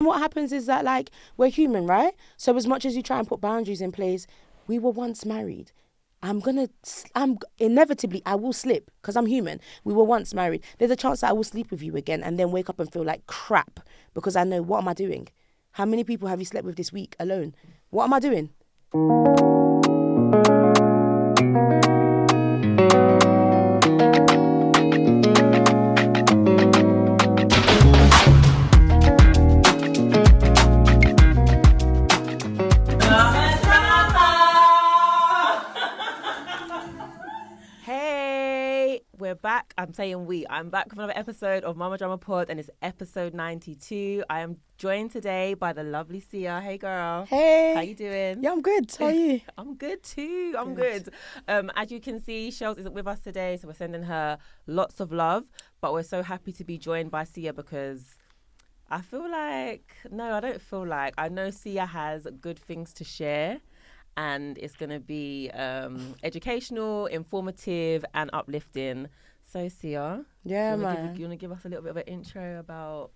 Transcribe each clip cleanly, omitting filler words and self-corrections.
What happens is that, like, we're human, right? So as much as you try and put boundaries in place, we were once married. I'm inevitably, I will slip because I'm human. We were once married. There's a chance that I will sleep with you again and then wake up and feel like crap because I know, what am I doing? How many people have you slept with this week alone? What am I doing? We're back. I'm back with another episode of Mama Drama Pod, and it's episode 92. I am joined today by the lovely Sia. Hey girl. Hey. How you doing? Yeah, I'm good. How are you? I'm good too. I'm good. As you can see, Shells isn't with us today, so we're sending her lots of love. But we're so happy to be joined by Sia because I know Sia has good things to share. And it's going to be educational, informative, and uplifting. So, Sia, you want to give us a little bit of an intro about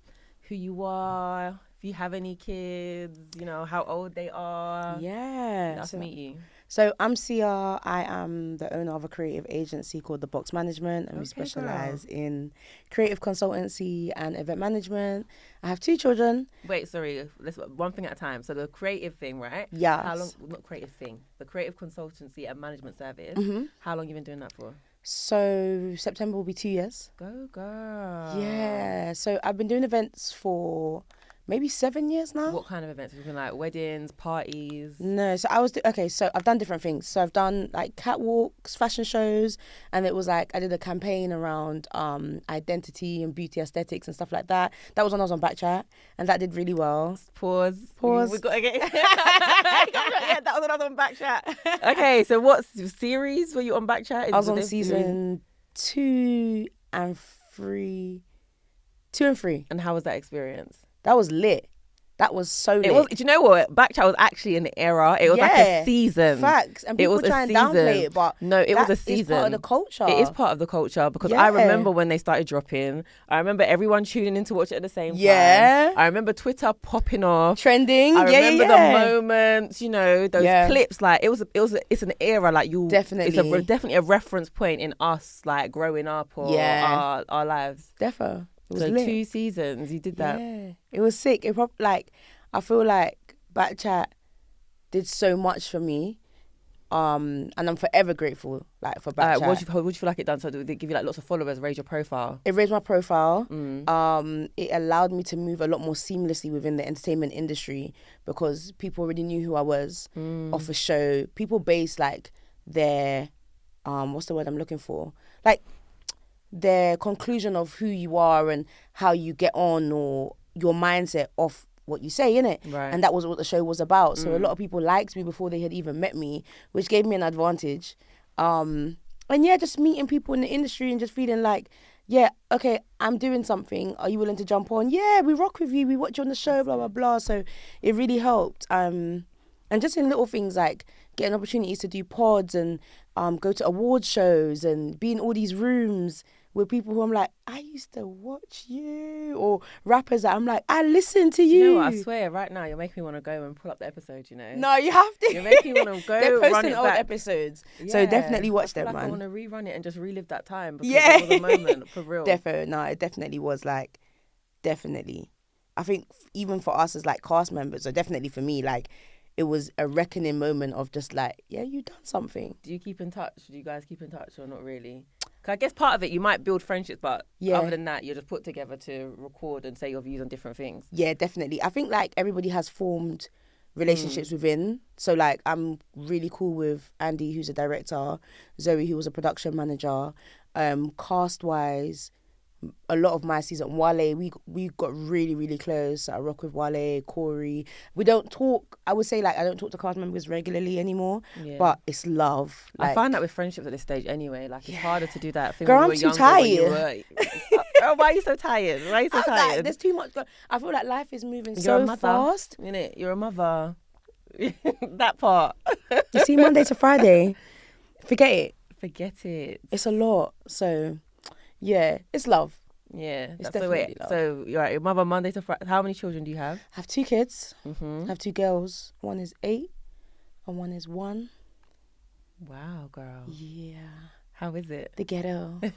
who you are, if you have any kids, how old they are? Yeah. Nice to meet you. So I'm Sia. I am the owner of a creative agency called The Box Management, and we specialise in creative consultancy and event management. I have 2 children. Wait, sorry. Let's one thing at a time. So the creative thing, right? Yeah. How long? Not creative thing. The creative consultancy and management service. Mm-hmm. How long you been doing that for? So September will be 2 years. Go girl. Yeah. So I've been doing events for maybe 7 years now. What kind of events? We've been like weddings, parties? No, so so I've done different things. So I've done like catwalks, fashion shows, and it was like I did a campaign around identity and beauty aesthetics and stuff like that. That was when I was on Backchat, and that did really well. Pause. We got to get yeah, that was when I was on Backchat. Okay, so what series were you on Backchat? I was on season 2 and 3. 2 and 3. And how was that experience? That was lit. That was so lit. It was. Do you know what? Backchat was actually an era. It was like a season. Facts. And people try and downplay it, but no, it was a season. It's part of the culture. It is part of the culture because I remember when they started dropping. I remember everyone tuning in to watch it at the same time. Yeah. I remember Twitter popping off, trending. I remember the moments. Those clips. Like it's an era. Like you definitely. It's definitely a reference point in us, like growing up or our lives. Defo. So lit. 2 seasons, you did that. Yeah, it was sick. I feel like Backchat did so much for me, and I'm forever grateful for Backchat. What do you feel like it done? So did it give you like lots of followers, raise your profile? It raised my profile. It allowed me to move a lot more seamlessly within the entertainment industry because people already knew who I was off a show. People base like their what's the word I'm looking for? Like their conclusion of who you are and how you get on or your mindset off what you say, innit? Right. And that was what the show was about. So a lot of people liked me before they had even met me, which gave me an advantage. And yeah, just meeting people in the industry and just feeling like, yeah, okay, I'm doing something. Are you willing to jump on? Yeah, we rock with you. We watch you on the show, blah, blah, blah. So it really helped. And just in little things like getting opportunities to do pods and go to award shows and be in all these rooms with people who I'm like, I used to watch you, or rappers that I'm like, I listen to you. You know what? I swear, right now, you're making me want to go and pull up the episode, No, you have to. You're making me want to go. They're posting old episodes. Yeah. So definitely watch them, man. I want to rerun it and just relive that time because it was a moment, for real. It definitely was definitely. I think even for us as like cast members, or definitely for me, it was a reckoning moment of just like, yeah, you done something. Do you keep in touch? Do you guys keep in touch or not really? Because I guess part of it, you might build friendships, but other than that, you're just put together to record and say your views on different things. Yeah, definitely. I think everybody has formed relationships within. So I'm really cool with Andy, who's a director, Zoe, who was a production manager. Cast-wise, a lot of my season, Wale, we got really, really close. I rock with Wale, Corey. We don't talk, I would say I don't talk to cast members regularly anymore, but it's love. I find that with friendships at this stage anyway, it's harder to do that. Girl, I'm too tired. Oh, why are you so tired? Why are you so tired? There's too much. I feel like life is moving so fast. Innit? You're a mother. That part. You see, Monday to Friday, forget it. Forget it. It's a lot. So, yeah, it's love. Yeah, It's that's the way. definitely love. So you're right. Your mother Monday to Friday. How many children do you have? I have 2 kids. Mm-hmm. I have 2 girls. One is 8 and one is 1. Wow, girl. Yeah. How is it? The ghetto. The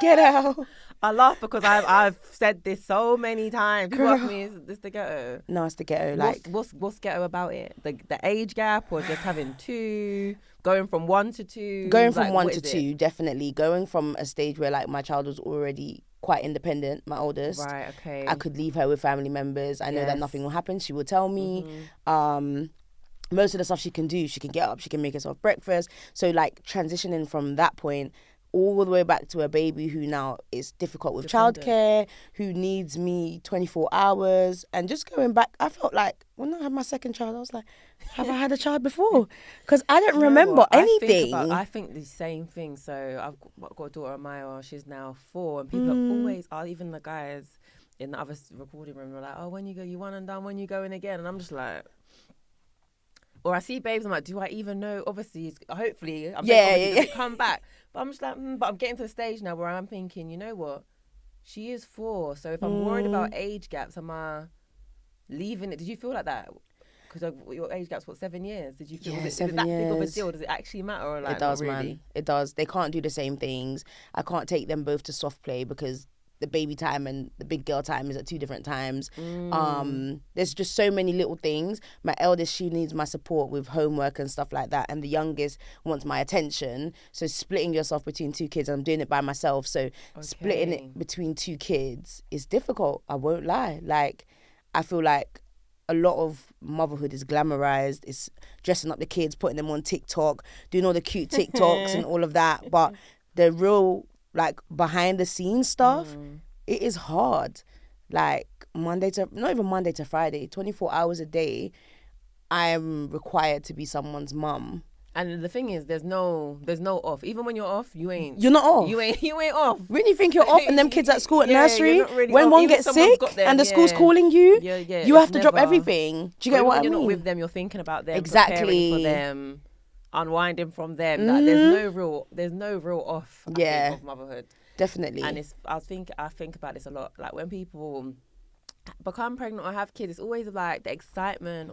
ghetto. I laugh because I've said this so many times. People ask me, is this the ghetto? No, it's the ghetto. What's ghetto about it? The age gap, or just having 2, going from 1 to 2? Going from 1 to 2, definitely. Going from a stage where like my child was already quite independent, my oldest. Right, okay. I could leave her with family members. I know that nothing will happen. She will tell me. Most of the stuff she can do, she can get up, she can make herself breakfast. So like transitioning from that point all the way back to a baby who now is difficult with childcare, who needs me 24 hours. And just going back, I felt like when I had my second child, I was like, have I had a child before? Because I don't remember anything. I think the same thing. So I've got a daughter, Maya, she's now 4. And people always are, even the guys in the other recording room, are like, oh, when you go, you one and done, when you going again? And I'm just like... Or I see babes, I'm like, do I even know? Obviously, hopefully, I'm come back. But I'm just like, but I'm getting to the stage now where I'm thinking, you know what? She is 4. So if I'm worried about age gaps, am I leaving it? Did you feel like that? Because your age gap's, 7 years? Did you feel 7 is that years. big of a deal? Does it actually matter? Or like, it does, not really? man. It does. They can't do the same things. I can't take them both to soft play because the baby time and the big girl time is at 2 different times. There's just so many little things. My eldest, she needs my support with homework and stuff like that, and the youngest wants my attention. So splitting yourself between 2 kids, I'm doing it by myself, so splitting it between 2 kids is difficult. I won't lie. Like, I feel like a lot of motherhood is glamorized. It's dressing up the kids, putting them on TikTok, doing all the cute TikToks and all of that, but the real like behind the scenes stuff, it is hard. Like not even Monday to Friday, 24 hours a day, I am required to be someone's mum. And the thing is, there's no off. Even when you're off, you're not off. You ain't off. When you think you're off and them kids at school at nursery, really when off. one Even gets sick and the school's calling you, you have to drop everything. Do you get what I mean? You're not with them, you're thinking about them, exactly, preparing for them, unwinding from them. Like, there's no real off. I think, of motherhood. Definitely. And I think about this a lot. Like when people become pregnant or have kids, it's always like the excitement.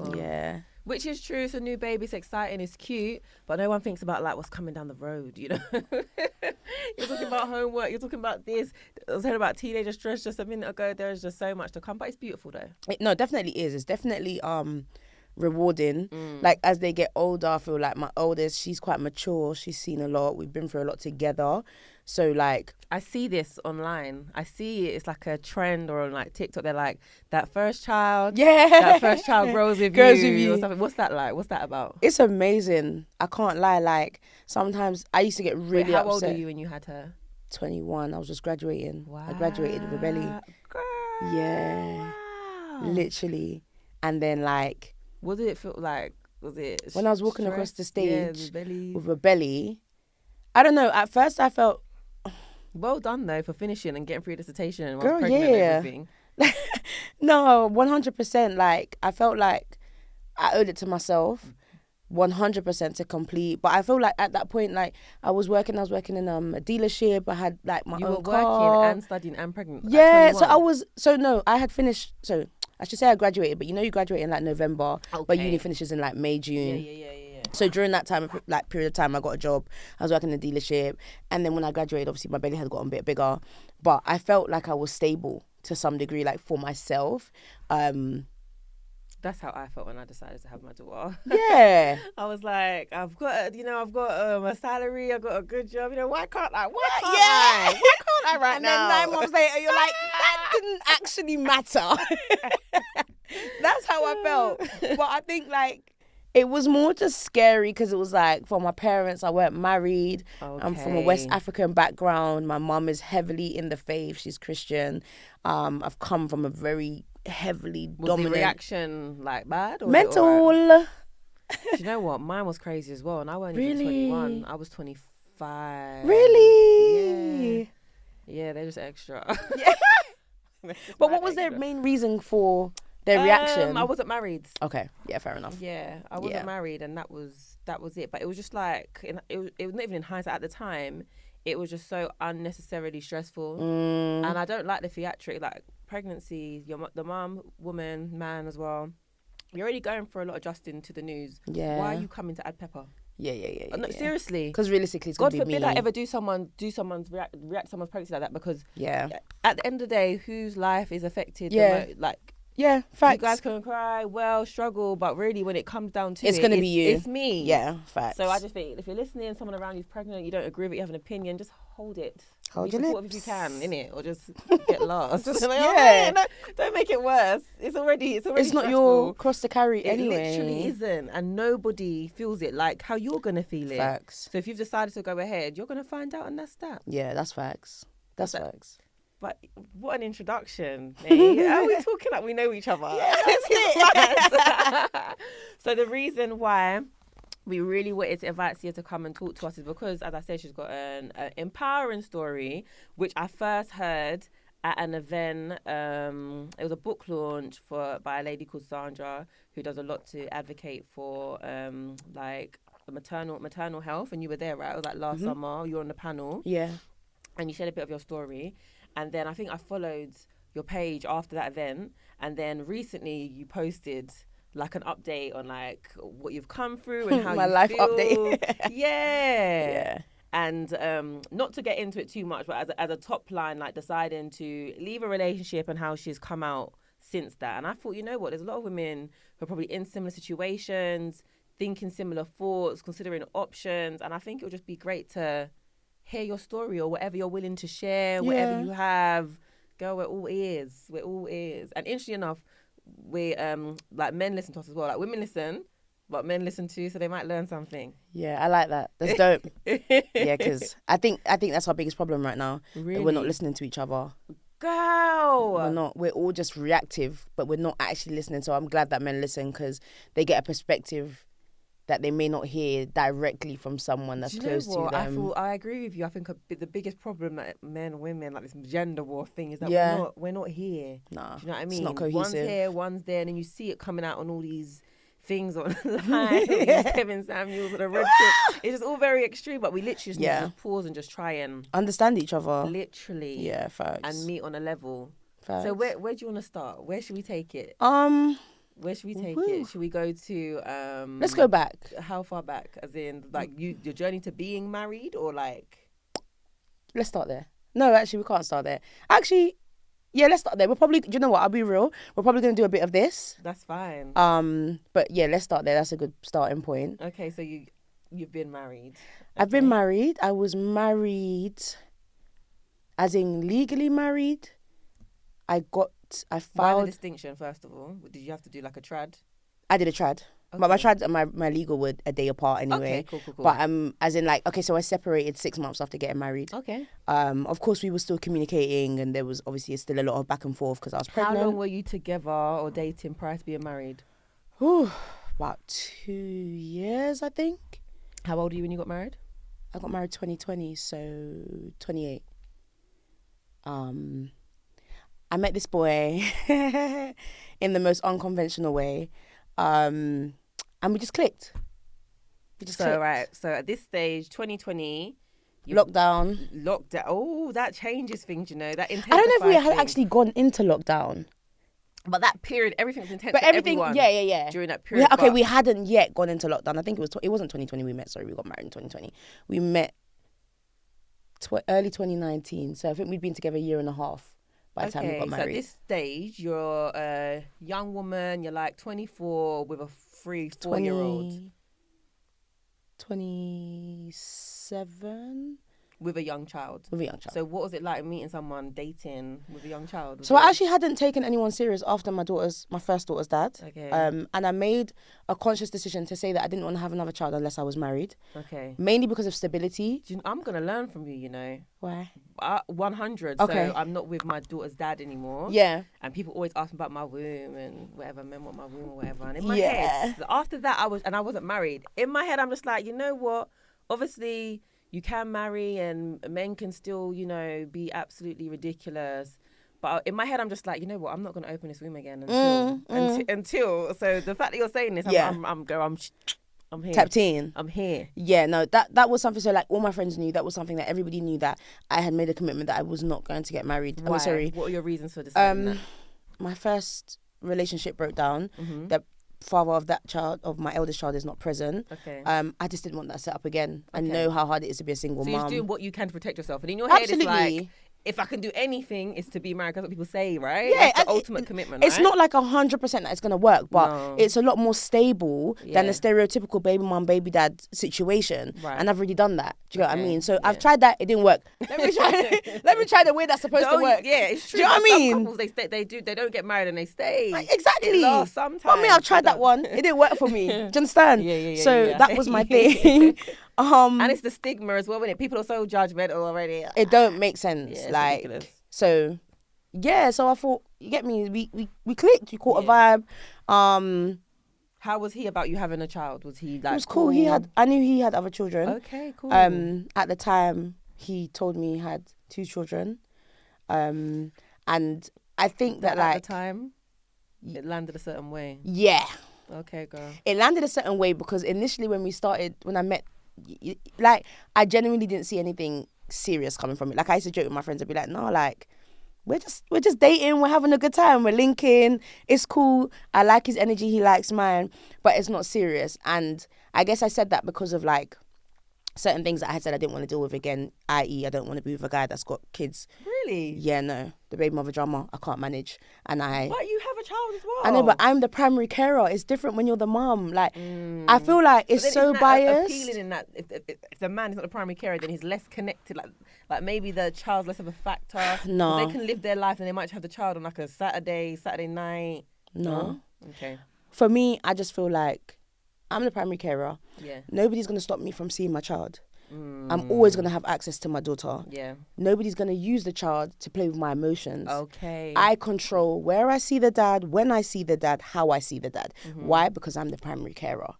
Which is true. It's a new baby. It's exciting. It's cute. But no one thinks about like what's coming down the road. You know, you're talking about homework. You're talking about this. I was hearing about teenager stress just a minute ago. There is just so much to come. But it's beautiful though. No, it definitely is. It's definitely rewarding. Like as they get older, I feel like my oldest, she's quite mature. She's seen a lot. We've been through a lot together. So like I see this online. I see it. It's like a trend, or on like TikTok. They're like, that first child grows with you or something. What's that like? What's that about? It's amazing. I can't lie. Like sometimes I used to get really upset. How old were you when you had her? 21. I was just graduating. Wow. I graduated with a belly. Girl. Yeah. Wow. Literally. And then like, what did it feel like? Was it when I was walking across the stage with a belly? I don't know. At first I felt... Well done though for finishing and getting through your dissertation and girl, pregnant and everything. No, 100%. Like I felt like I owed it to myself, 100% to complete. But I feel like at that point, like I was working in a dealership. I had like my own car. You were working and studying and pregnant. Yeah, I had finished. So I should say I graduated, but you graduate in like November, but uni finishes in like May, June. Yeah. So during that time, like period of time, I got a job. I was working in a dealership, and then when I graduated, obviously my belly had gotten a bit bigger, but I felt like I was stable to some degree, like for myself. That's how I felt when I decided to have my daughter. Yeah. I was like, I've got a salary, I've got a good job. Why can't I? Why can't I right now? And then 9 months later, you're like, that didn't actually matter. That's how I felt. But I think like, it was more just scary because it was like, for my parents, I weren't married. Okay. I'm from a West African background. My mum is heavily in the faith. She's Christian. I've come from a very heavily dominant... Was the reaction like bad? Or mental. Do you know what? Mine was crazy as well. And I wasn't even Really? 21. I was 25. Really? Yeah, they're just extra. Yeah. But what was their main reason for... their reaction? I wasn't married. Okay, yeah, fair enough. Yeah, I wasn't married, and that was it. But it was just like it was not even in hindsight at the time. it was just so unnecessarily stressful. Mm. And I don't like the theatric, like pregnancy, the mum, woman, man as well. You're already going for a lot of adjusting to the news. Yeah. Why are you coming to add pepper? Yeah. No, seriously. Because realistically, it's God gonna be forbid me. I ever react to someone's pregnancy like that, because Yeah. at the end of the day, whose life is affected? Yeah. Yeah, facts. You guys can cry, struggle, but really when it comes down to it's gonna be you. It's me. Yeah, facts. So I just think if you're listening, someone around you's pregnant, you don't agree with it, you have an opinion, just hold it. Hold Be your supportive lips. if you can, innit? Or just get lost. Just, Like, yeah. no, don't make it worse. It's already It's not stressful. your cross to carry It anyway. literally isn't, and nobody feels it like how you're gonna feel it. Facts. So if you've decided to go ahead, you're gonna find out, and that's that. Yeah, that's facts. That's facts. But what an introduction, eh? Are we talking like we know each other? Yeah, that's it. So the reason why we really wanted to invite Sia to come and talk to us is because, as I said, she's got an empowering story, which I first heard at an event. It was a book launch by a lady called Sandra, who does a lot to advocate for like maternal health. And you were there, right? It was like last summer. You were on the panel. Yeah. And you shared a bit of your story. And then I think I followed your page after that event. And then recently you posted like an update on like what you've come through and how my you life feel. update. Yeah. And not to get into it too much, but as a top line, like deciding to leave a relationship and how she's come out since that. And I thought, you know what, there's a lot of women who are probably in similar situations, thinking similar thoughts, considering options. And I think it would just be great to hear your story or whatever you're willing to share, whatever you have. Girl, we're all ears. And interestingly enough, we like men listen to us as well. Like women listen, but men listen too, so they might learn something. Yeah, I like that. That's dope. Yeah, because I think that's our biggest problem right now. Really? That we're not listening to each other. Girl! We're not. We're all just reactive, but we're not actually listening. So I'm glad that men listen, because they get a perspective that they may not hear directly from someone that's close to them. I agree with you. I think the biggest problem that men and women, like this gender war thing, is that we're not here. Nah, do you know what I mean? It's not cohesive. One's here, one's there, and then you see it coming out on all these things online. Kevin Samuels with a red tip. It's just all very extreme, but we literally just need to pause and just try and understand each other. Literally. Yeah, facts. And meet on a level. Facts. So where do you want to start? Where should we take it? Where should we take it? Should we go to let's go back. How far back? As in like your journey to being married, or like let's start there. No, actually we can't start there. Actually, yeah, let's start there. We're probably, do you know what? I'll be real. We're probably gonna do a bit of this. That's fine. But yeah, let's start there. That's a good starting point. Okay, so you've been married. Okay. I've been married. I was married as in legally married. I filed. Why the distinction, first of all? Did you have to do like a trad? I did a trad. Okay. But my trad and my legal were a day apart anyway. Okay, cool. But as in like, okay, so I separated 6 months after getting married. Okay. Of course we were still communicating, and there was obviously still a lot of back and forth because I was pregnant. How long were you together or dating prior to being married? About 2 years, I think. How old were you when you got married? I got married 2020, so 28. I met this boy in the most unconventional way. And we just clicked. Right. So at this stage, 2020, lockdown. Oh, that changes things, you know. That I don't know if we had actually gone into lockdown. But that period, everything's intense. But everything, everyone yeah. During that period, we hadn't yet gone into lockdown. I think it wasn't 2020 we met. Sorry, we got married in 2020. We met early 2019. So I think we'd been together a year and a half by the time we got married. So at this stage, you're a young woman. You're like 24 with a 4-year-old. 27. With a young child. So what was it like meeting someone, dating with a young child? So I actually hadn't taken anyone serious after my first daughter's dad. Okay. And I made a conscious decision to say that I didn't want to have another child unless I was married. Okay. Mainly because of stability. I'm going to learn from you, you know. Why? 100. Okay. So I'm not with my daughter's dad anymore. Yeah. And people always ask me about my womb and whatever, men want my womb or whatever. And in my head, after that, I wasn't married. In my head, I'm just like, you know what? Obviously, you can marry and men can still, you know, be absolutely ridiculous. But in my head, I'm just like, you know what? I'm not going to open this womb again until. So the fact that you're saying this, I'm here. Tapped in. I'm here. Yeah, no, that was something. So like all my friends knew, that was something that everybody knew, that I had made a commitment that I was not going to get married. Why? Sorry. What are your reasons for deciding that? My first relationship broke down. Mm-hmm. The father of that child, of my eldest child, is not present. Okay. I just didn't want that set up again. I know how hard it is to be a single mom. So you're doing what you can to protect yourself, and in your head Absolutely. it's like, if I can do anything, it's to be married. That's what people say, right? Yeah, that's the ultimate commitment. It's not like 100% that it's gonna work, but it's a lot more stable than the Yeah. stereotypical baby mom, baby dad situation. Right. And I've already done that. Do you know what I Okay, mean? So yeah. I've tried that. It didn't work. Let me try the way that's supposed to work. Yeah, it's true. Do you know what I mean? Some couples, they don't get married and they stay. Exactly. It lasts sometimes. But me, I've tried that one. It didn't work for me. Do you understand? Yeah, So yeah. that was my thing. And it's the stigma as well, isn't it? People are so judgmental already. It don't make sense. Yeah, it's like ridiculous. so. Yeah, so I thought, you get me. We clicked. We caught a vibe. How was he about you having a child? Was he like? It was cool. I knew he had other children. Okay, cool. At the time, he told me he had 2 children. And I think that like at the time, it landed a certain way. Yeah. Okay, girl. It landed a certain way because initially when I met, like, I genuinely didn't see anything serious coming from it. Like, I used to joke with my friends and be like, no, like, we're just dating, we're having a good time, we're linking, it's cool, I like his energy, he likes mine, but it's not serious. And I guess I said that because of like certain things that I had said I didn't want to deal with again, i.e. I don't want to be with a guy that's got kids. Really? Yeah, no. The baby mother drama, I can't manage. And But you have a child as well. I know, but I'm the primary carer. It's different when you're the mom. Like, I feel like it's so biased. Appealing in that if the man is not the primary carer, then he's less connected. Like maybe the child's less of a factor. No. They can live their life and they might have the child on like a Saturday night. No. Okay. For me, I just feel like I'm the primary carer. Yeah. Nobody's going to stop me from seeing my child. I'm always going to have access to my daughter. Yeah. Nobody's going to use the child to play with my emotions. Okay. I control where I see the dad, when I see the dad, how I see the dad. Why? Because I'm the primary carer.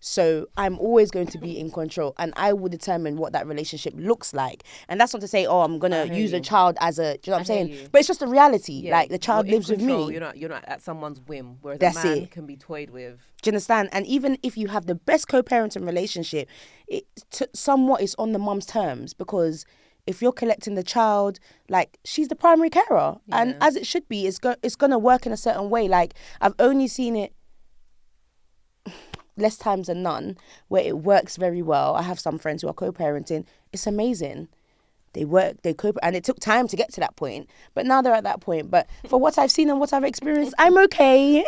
So I'm always going to be in control, and I will determine what that relationship looks like. And that's not to say, I'm going to use the child as a, do you know what I'm saying? But it's just a reality. Yeah. Like, the child lives with me. You're not at someone's whim, whereas That's a man it. can be toyed with. Do you understand? And even if you have the best co-parenting relationship, somewhat it's on the mum's terms, because if you're collecting the child, like, she's the primary carer. Yeah. And as it should be, it's going to work in a certain way. Like, I've only seen it less times than none where it works very well. I have some friends who are co-parenting. It's amazing. They cope, and it took time to get to that point. But now they're at that point. But for what I've seen and what I've experienced, I'm okay.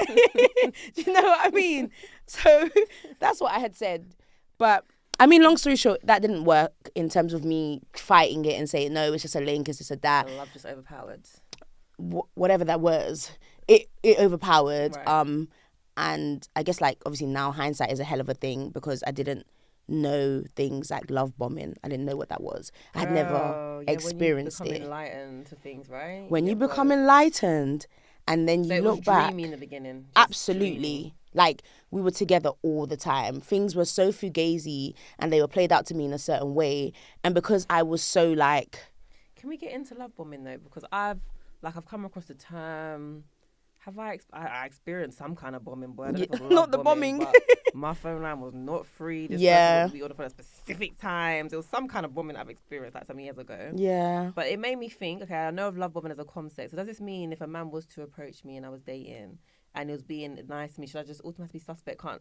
Do you know what I mean? So that's what I had said. But I mean, long story short, that didn't work in terms of me fighting it and saying, no, it's just a link, it's just a that. Love just overpowered. Whatever that was, it overpowered. Right. And I guess, like, obviously now hindsight is a hell of a thing, because I didn't know things like love bombing. I didn't know what that was. I had never experienced when you it. become enlightened to things, right? When you become enlightened and then you look back. Dreamy in the beginning. Absolutely. Dreamy. Like, we were together all the time. Things were so fugazi and they were played out to me in a certain way. And because I was so like... Can we get into love bombing though? Because I've come across the term... Have I experienced some kind of bombing, boy? Not the bombing. But my phone line was not free. This person would be on the phone at specific times. It was some kind of bombing I've experienced like some years ago. Yeah. But it made me think, okay, I know of love bombing as a concept. So does this mean if a man was to approach me and I was dating and he was being nice to me, should I just automatically be suspect? Are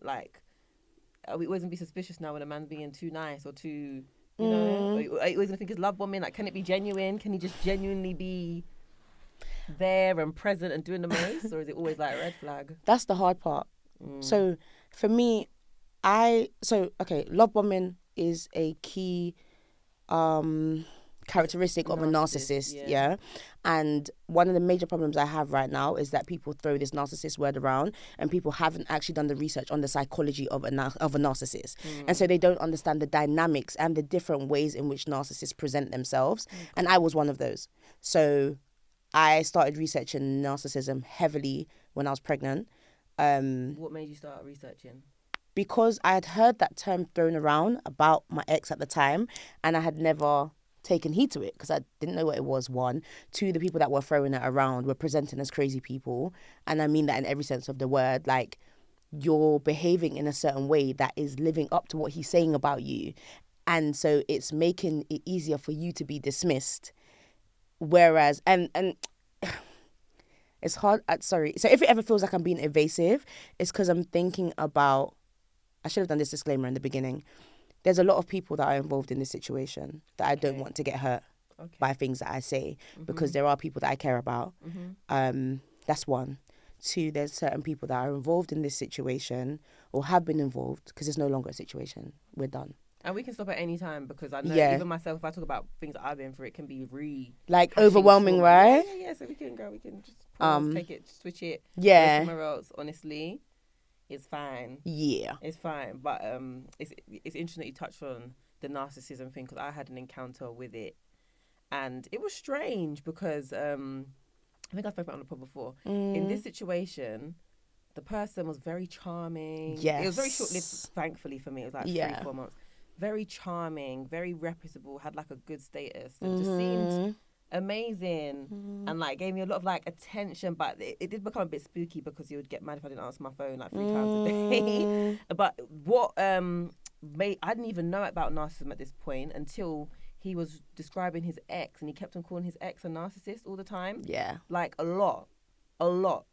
we always going to be suspicious now when a man's being too nice or too, you know? Are you always going to think it's love bombing? Like, can it be genuine? Can he just genuinely be there and present and doing the most, or is it always like a red flag? That's the hard part. So for me, love bombing is a key characteristic of a narcissist, yeah. And one of the major problems I have right now is that people throw this narcissist word around, and people haven't actually done the research on the psychology of a narcissist, and so they don't understand the dynamics and the different ways in which narcissists present themselves. And I was one of those. So I started researching narcissism heavily when I was pregnant. What made you start researching? Because I had heard that term thrown around about my ex at the time, and I had never taken heed to it because I didn't know what it was, one. Two, the people that were throwing it around were presenting as crazy people. And I mean that in every sense of the word. Like, you're behaving in a certain way that is living up to what he's saying about you. And so it's making it easier for you to be dismissed. Whereas, and it's hard. Sorry. So if it ever feels like I'm being evasive, it's because I'm thinking about, I should have done this disclaimer in the beginning. There's a lot of people that are involved in this situation that I don't want to get hurt by things that I say, because there are people that I care about. That's one. Two, there's certain people that are involved in this situation or have been involved, because it's no longer a situation. We're done. And we can stop at any time, because I know even myself, if I talk about things that I've been through, it can be overwhelming, right? Yeah. So we can just pause, take it, switch it, go somewhere else. Honestly, it's fine. Yeah, it's fine. But it's interesting that you touched on the narcissism thing, because I had an encounter with it, and it was strange because I think I spoke about it on the pod before. In this situation, the person was very charming. Yes. It was very short-lived, thankfully, for me. It was like 3-4 months. Very charming, very reputable, had like a good status, and just seemed amazing, and like gave me a lot of like attention. But it did become a bit spooky, because he would get mad if I didn't answer my phone like 3 times a day. But what I didn't even know about narcissism at this point until he was describing his ex, and he kept on calling his ex a narcissist all the time. Yeah, like a lot, to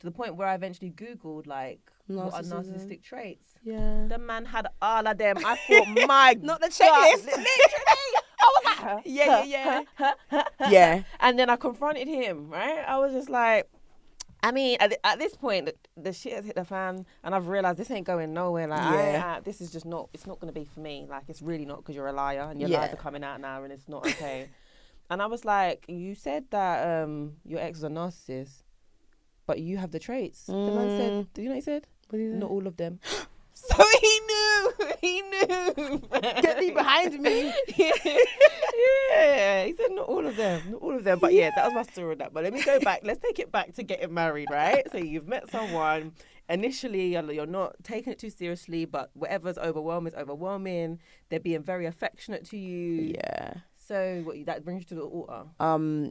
the point where I eventually Googled like what are narcissistic traits. Yeah, the man had all of them. I thought, my not the checklist. Literally, I was like, yeah. And then I confronted him. Right, I was just like, I mean, at this point, the shit has hit the fan, and I've realised this ain't going nowhere. Like, this is just not. It's not going to be for me. Like, it's really not, because you're a liar, and your lies are coming out now, and it's not okay. And I was like, you said that your ex was a narcissist, but you have the traits. The man said, do you know what he said? Not all of them. So he knew. Get thee behind me. Yeah, he said not all of them. But yeah, that was my story on that. But let me go back. Let's take it back to getting married, right? So you've met someone. Initially, you're not taking it too seriously, but whatever's overwhelming is overwhelming. They're being very affectionate to you. Yeah. So that brings you to the altar.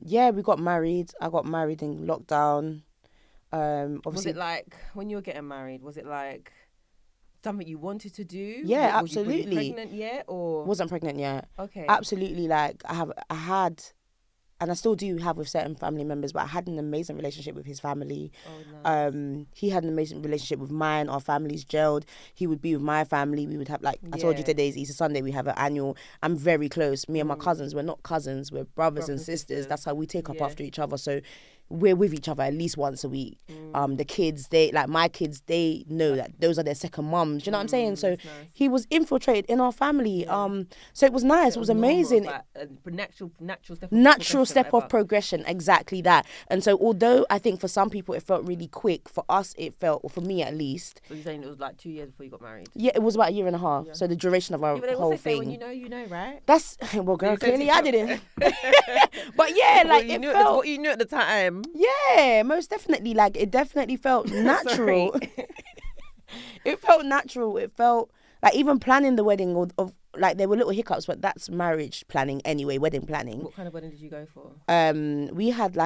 Yeah, we got married. I got married in lockdown. Obviously, was it like, when you were getting married, was it like something you wanted to do? Yeah, absolutely. Were you pregnant yet, or? Wasn't pregnant yet. Okay. Absolutely. Like I had, and I still do have with certain family members, but I had an amazing relationship with his family. Oh, nice. He had an amazing relationship with mine. Our families gelled. He would be with my family. We would have, like, I told you today's Easter Sunday, we have an annual. I'm very close. Me and my cousins, we're not cousins, we're brothers and sisters. That's how we take up after each other. So we're with each other at least once a week. The kids, my kids, they know that those are their second mums. Do you know what I'm saying? So he was infiltrated in our family. So it was nice. It was amazing. Natural step of progression. Exactly that. And so although I think for some people it felt really quick, for us it felt, or for me at least. So you're saying it was like 2 years before you got married? Yeah, it was about 1.5 years. Yeah. So the duration of our whole thing. When you know, right? That's, well, girl, clearly I didn't. But yeah, like it felt. It's what you knew at the time. Yeah, most definitely. Like, it definitely felt natural. It felt natural. It felt like even planning the wedding, of like, there were little hiccups, but that's marriage planning anyway, wedding planning. What kind of wedding did you go for? We had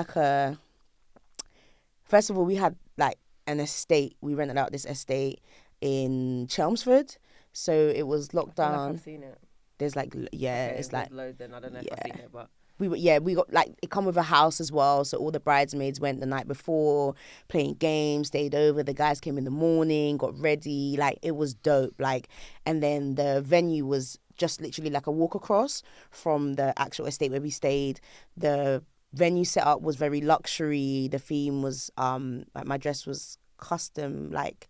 first of all, we had like an estate. We rented out this estate in Chelmsford. So it was locked down. I feel like I've seen it. There's like, it's like loads. Then I don't know if I've seen it, but. We got, like, it come with a house as well, so all the bridesmaids went the night before, playing games, stayed over. The guys came in the morning, got ready, like, it was dope. Like, and then the venue was just literally like a walk across from the actual estate where we stayed. The venue setup was very luxury. The theme was like, my dress was custom, like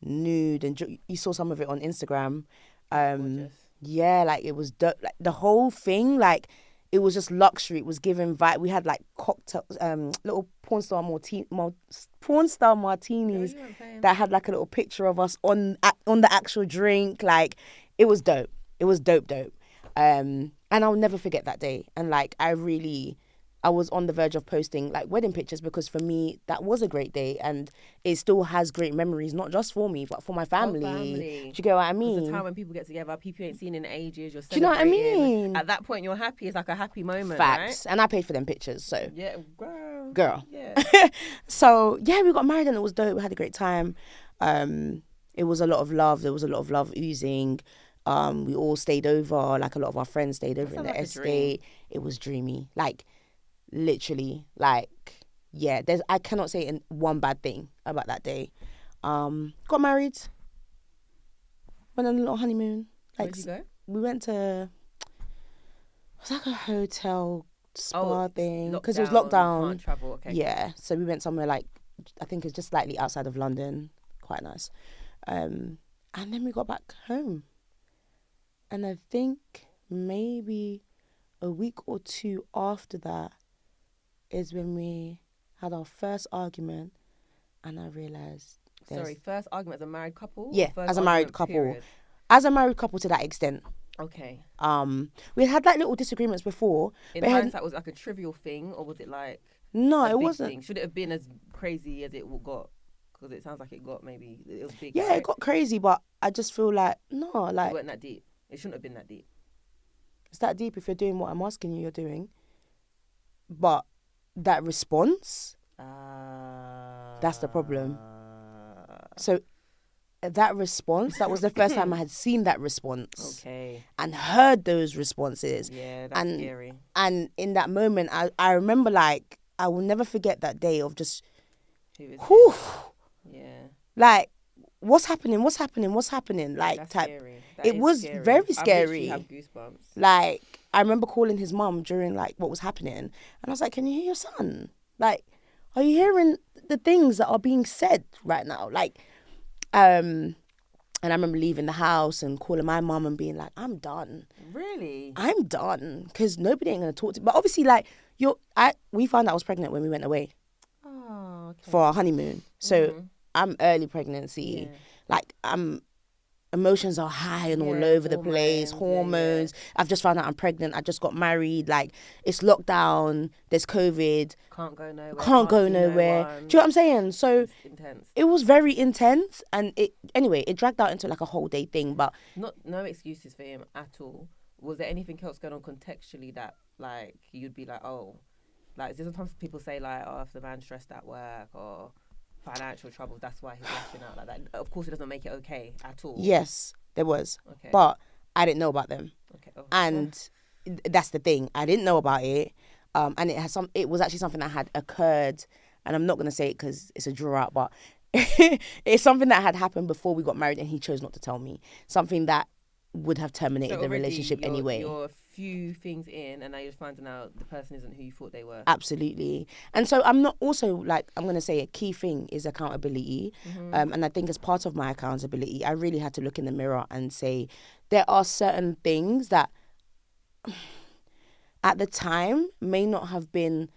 nude, and you saw some of it on Instagram. Yeah, like, it was dope. Like, the whole thing, like, it was just luxury. It was giving vibe. We had like cocktails, little porn star martinis that had like a little picture of us on the actual drink. Like, it was dope. It was dope. And I'll never forget that day. And like, I was on the verge of posting like wedding pictures, because for me that was a great day, and it still has great memories, not just for me but for my family. Do you get what I mean? It's a time when people get together, people you ain't seen in ages, you're celebrating. Do you know what I mean? At that point you're happy. It's like a happy moment. Facts. Right? And I paid for them pictures, so yeah, girl. Yeah. So yeah, we got married and it was dope. We had a great time. It was a lot of love. There was a lot of love oozing. We all stayed over. Like a lot of our friends stayed over in the estate. It was dreamy. Like literally, like yeah. I cannot say one bad thing about that day. Got married. Went on a little honeymoon. Like, where'd you go? We went to. It was like a hotel spa thing because it was lockdown. Can't travel. Okay. Yeah, so we went somewhere like I think it's just slightly outside of London. Quite nice. And then we got back home. And I think maybe a week or two after that is when we had our first argument, and I realised. Sorry, first argument as a married couple? Yeah, as a married couple. Period? As a married couple to that extent. Okay. We had like little disagreements before. In hindsight, was it like a trivial thing, or was it like no, a it big wasn't. thing? Should it have been as crazy as it got? Because it sounds like it got maybe it was big. Yeah, right? it got crazy, but I just feel like no, like it wasn't that deep. It shouldn't have been that deep. It's that deep if you're doing what I'm asking you're doing. But that response, that's the problem. So that response, that was the first time I had seen that response. Okay. And heard those responses. Yeah, that's scary. And in that moment, I remember like, I will never forget that day of just, whew, yeah. Like, what's happening? Like, that's type. Scary. It was scary. very scary. I have goosebumps. Like, I remember calling his mum during like what was happening, and I was like, "Can you hear your son? Like, are you hearing the things that are being said right now?" Like, and I remember leaving the house and calling my mum and being like, "I'm done. Really? I'm done because nobody ain't gonna talk to." But obviously, like we found out I was pregnant when we went away for our honeymoon. So I'm early pregnancy. Yeah. Like emotions are high and all over the place. Hormones. Yeah. I've just found out I'm pregnant. I just got married. Like it's lockdown. There's COVID. Can't go nowhere. Can't go nowhere. Do you know what I'm saying? So intense. It was very intense, and it dragged out into like a whole day thing. But no excuses for him at all. Was there anything else going on contextually that like you'd be like, oh, like sometimes people say like, oh, if the man's stressed at work or financial troubles, that's why he's lashing out like that. Of course, it doesn't make it okay at all. Yes, there was. Okay. But I didn't know about them. Okay. Oh, and that's the thing. I didn't know about it. And it was actually something that had occurred, and I'm not going to say it because it's a draw out, but it's something that had happened before we got married, and he chose not to tell me. Something that would have terminated the relationship anyway. You're a few things in, and now you're finding out the person isn't who you thought they were. Absolutely. And so I'm not also like, I'm going to say a key thing is accountability. And I think as part of my accountability, I really had to look in the mirror and say, there are certain things that at the time may not have been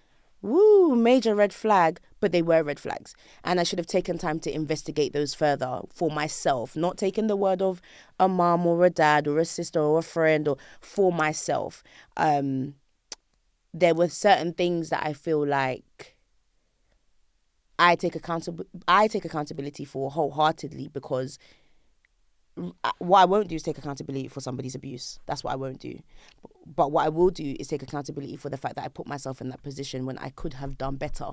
major red flag, but they were red flags, and I should have taken time to investigate those further for myself, not taking the word of a mom or a dad or a sister or a friend, or for myself. There were certain things that I feel like I take accountability for wholeheartedly, because what I won't do is take accountability for somebody's abuse. That's what I won't do. But what I will do is take accountability for the fact that I put myself in that position when I could have done better.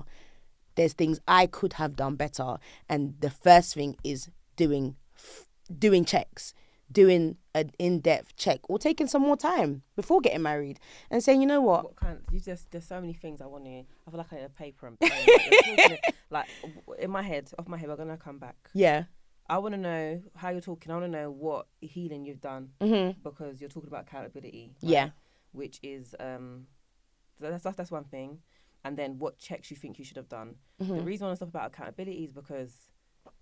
There's things I could have done better. And the first thing is doing checks, doing an in-depth check, or taking some more time before getting married and saying, you know what? There's so many things I want to. I feel like I need a paper and pen. Like in my head, off my head, we're going to come back. Yeah. I want to know how you're talking. I want to know what healing you've done, because you're talking about accountability. Right? Yeah. Which is, that's one thing. And then what checks you think you should have done. The reason I want to talk about accountability is because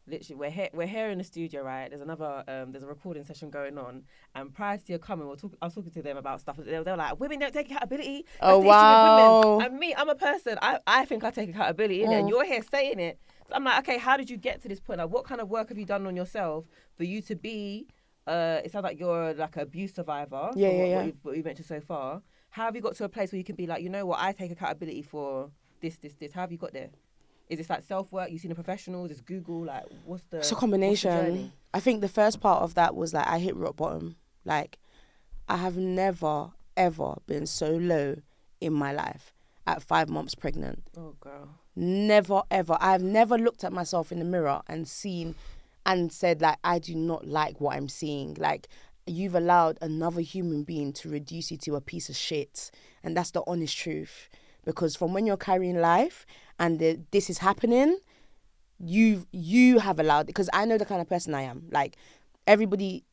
literally we're here in the studio, right? There's there's a recording session going on. And prior to your coming, I was talking to them about stuff. They were like, women don't take accountability. That's oh, wow. And me, I'm a person. I think I take accountability, innit? And you're here saying it. So I'm like, okay, how did you get to this point? Like, what kind of work have you done on yourself for you to be, it sounds like you're like an abuse survivor. Yeah. What you've mentioned so far. How have you got to a place where you can be like, you know what, I take accountability for this. How have you got there? Is this like self-work? You seen a professional? Just Google? Like, it's a combination. I think the first part of that was like, I hit rock bottom. Like, I have never, ever been so low in my life at 5 months pregnant. Oh, girl. Never, ever. I've never looked at myself in the mirror and seen and said, like, I do not like what I'm seeing. Like, you've allowed another human being to reduce you to a piece of shit. And that's the honest truth. Because from when you're carrying life and this is happening, you have allowed, because I know the kind of person I am. Like, everybody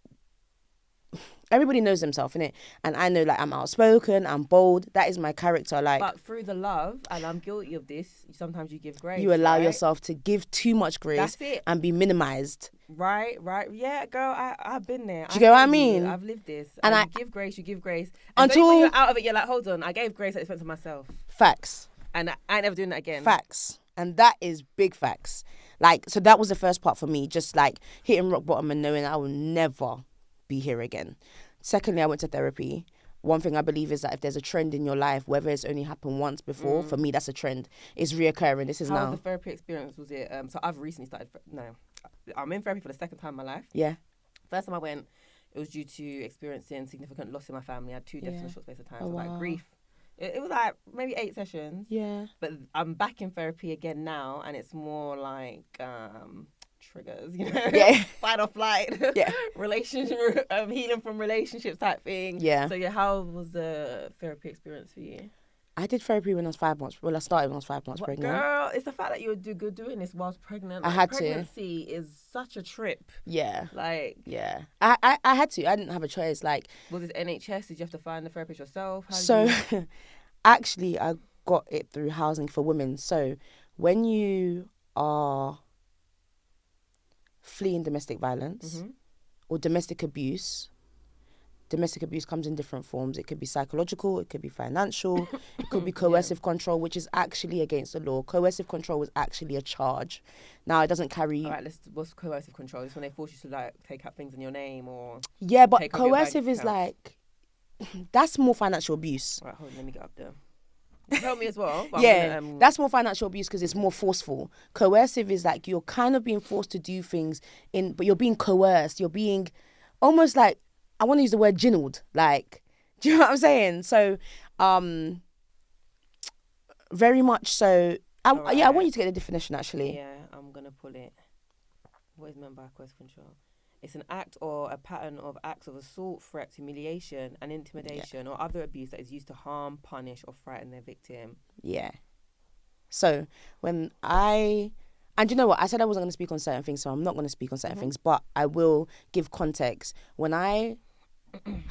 knows themselves, innit? And I know, like, I'm outspoken, I'm bold. That is my character. Like, but through the love, and I'm guilty of this, sometimes you give grace. You allow right? yourself to give too much grace. That's it. And be minimized. Right. Yeah, girl, I've been there. Do you get what I mean? I've lived this. And you give grace. And until when you're out of it, you're like, hold on, I gave grace at the expense of myself. Facts. And I ain't never doing that again. Facts. And that is big facts. Like, so that was the first part for me, just like hitting rock bottom and knowing I will never be here again. Secondly, I went to therapy. One thing I believe is that if there's a trend in your life, whether it's only happened once before, for me, that's a trend. It's reoccurring. This is How now. was the therapy experience? Was it, so I've recently started, I'm in therapy for the second time in my life. Yeah. First time I went, it was due to experiencing significant loss in my family. I had 2 deaths in a short space of time. So like grief. It was like maybe 8 sessions. Yeah. But I'm back in therapy again now, and it's more like triggers, you know, fight or flight, relationship, healing from relationships type thing. Yeah. So how was the therapy experience for you? I did therapy when I was 5 months. Well, I started when I was 5 months pregnant. Girl, it's the fact that you were good doing this whilst pregnant. Like, I had pregnancy is such a trip. Yeah. Like. Yeah. I had to. I didn't have a choice. Like. Was it NHS? Did you have to find the therapist yourself? Actually, I got it through Housing for Women. So when you are fleeing domestic violence or domestic abuse comes in different forms. It could be psychological, it could be financial, it could be coercive control, which is actually against the law. Coercive control was actually a charge. Now, it doesn't carry... All right, what's coercive control? It's when they force you to, like, take out things in your name or... Yeah, but coercive is like... That's more financial abuse. Right, hold on, let me get up there. Help me as well. That's more financial abuse because it's more forceful. Coercive is like you're kind of being forced to do things but you're being coerced. You're being almost like, I want to use the word jinnled. Like, do you know what I'm saying? So, very much so. I want you to get the definition actually. Yeah, I'm gonna pull it. What is meant by coercive control? It's an act or a pattern of acts of assault, threat, humiliation, and intimidation or other abuse that is used to harm, punish, or frighten their victim. Yeah. So and you know what? I said I wasn't going to speak on certain things, so I'm not going to speak on certain things, but I will give context. When I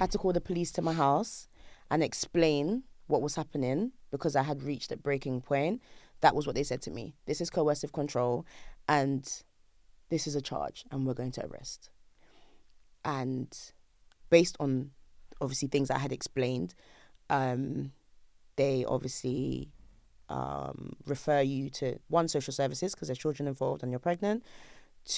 had to call the police to my house and explain what was happening because I had reached a breaking point, that was what they said to me. This is coercive control and this is a charge and we're going to arrest. And based on obviously things I had explained, they obviously refer you to social services because there's children involved and you're pregnant.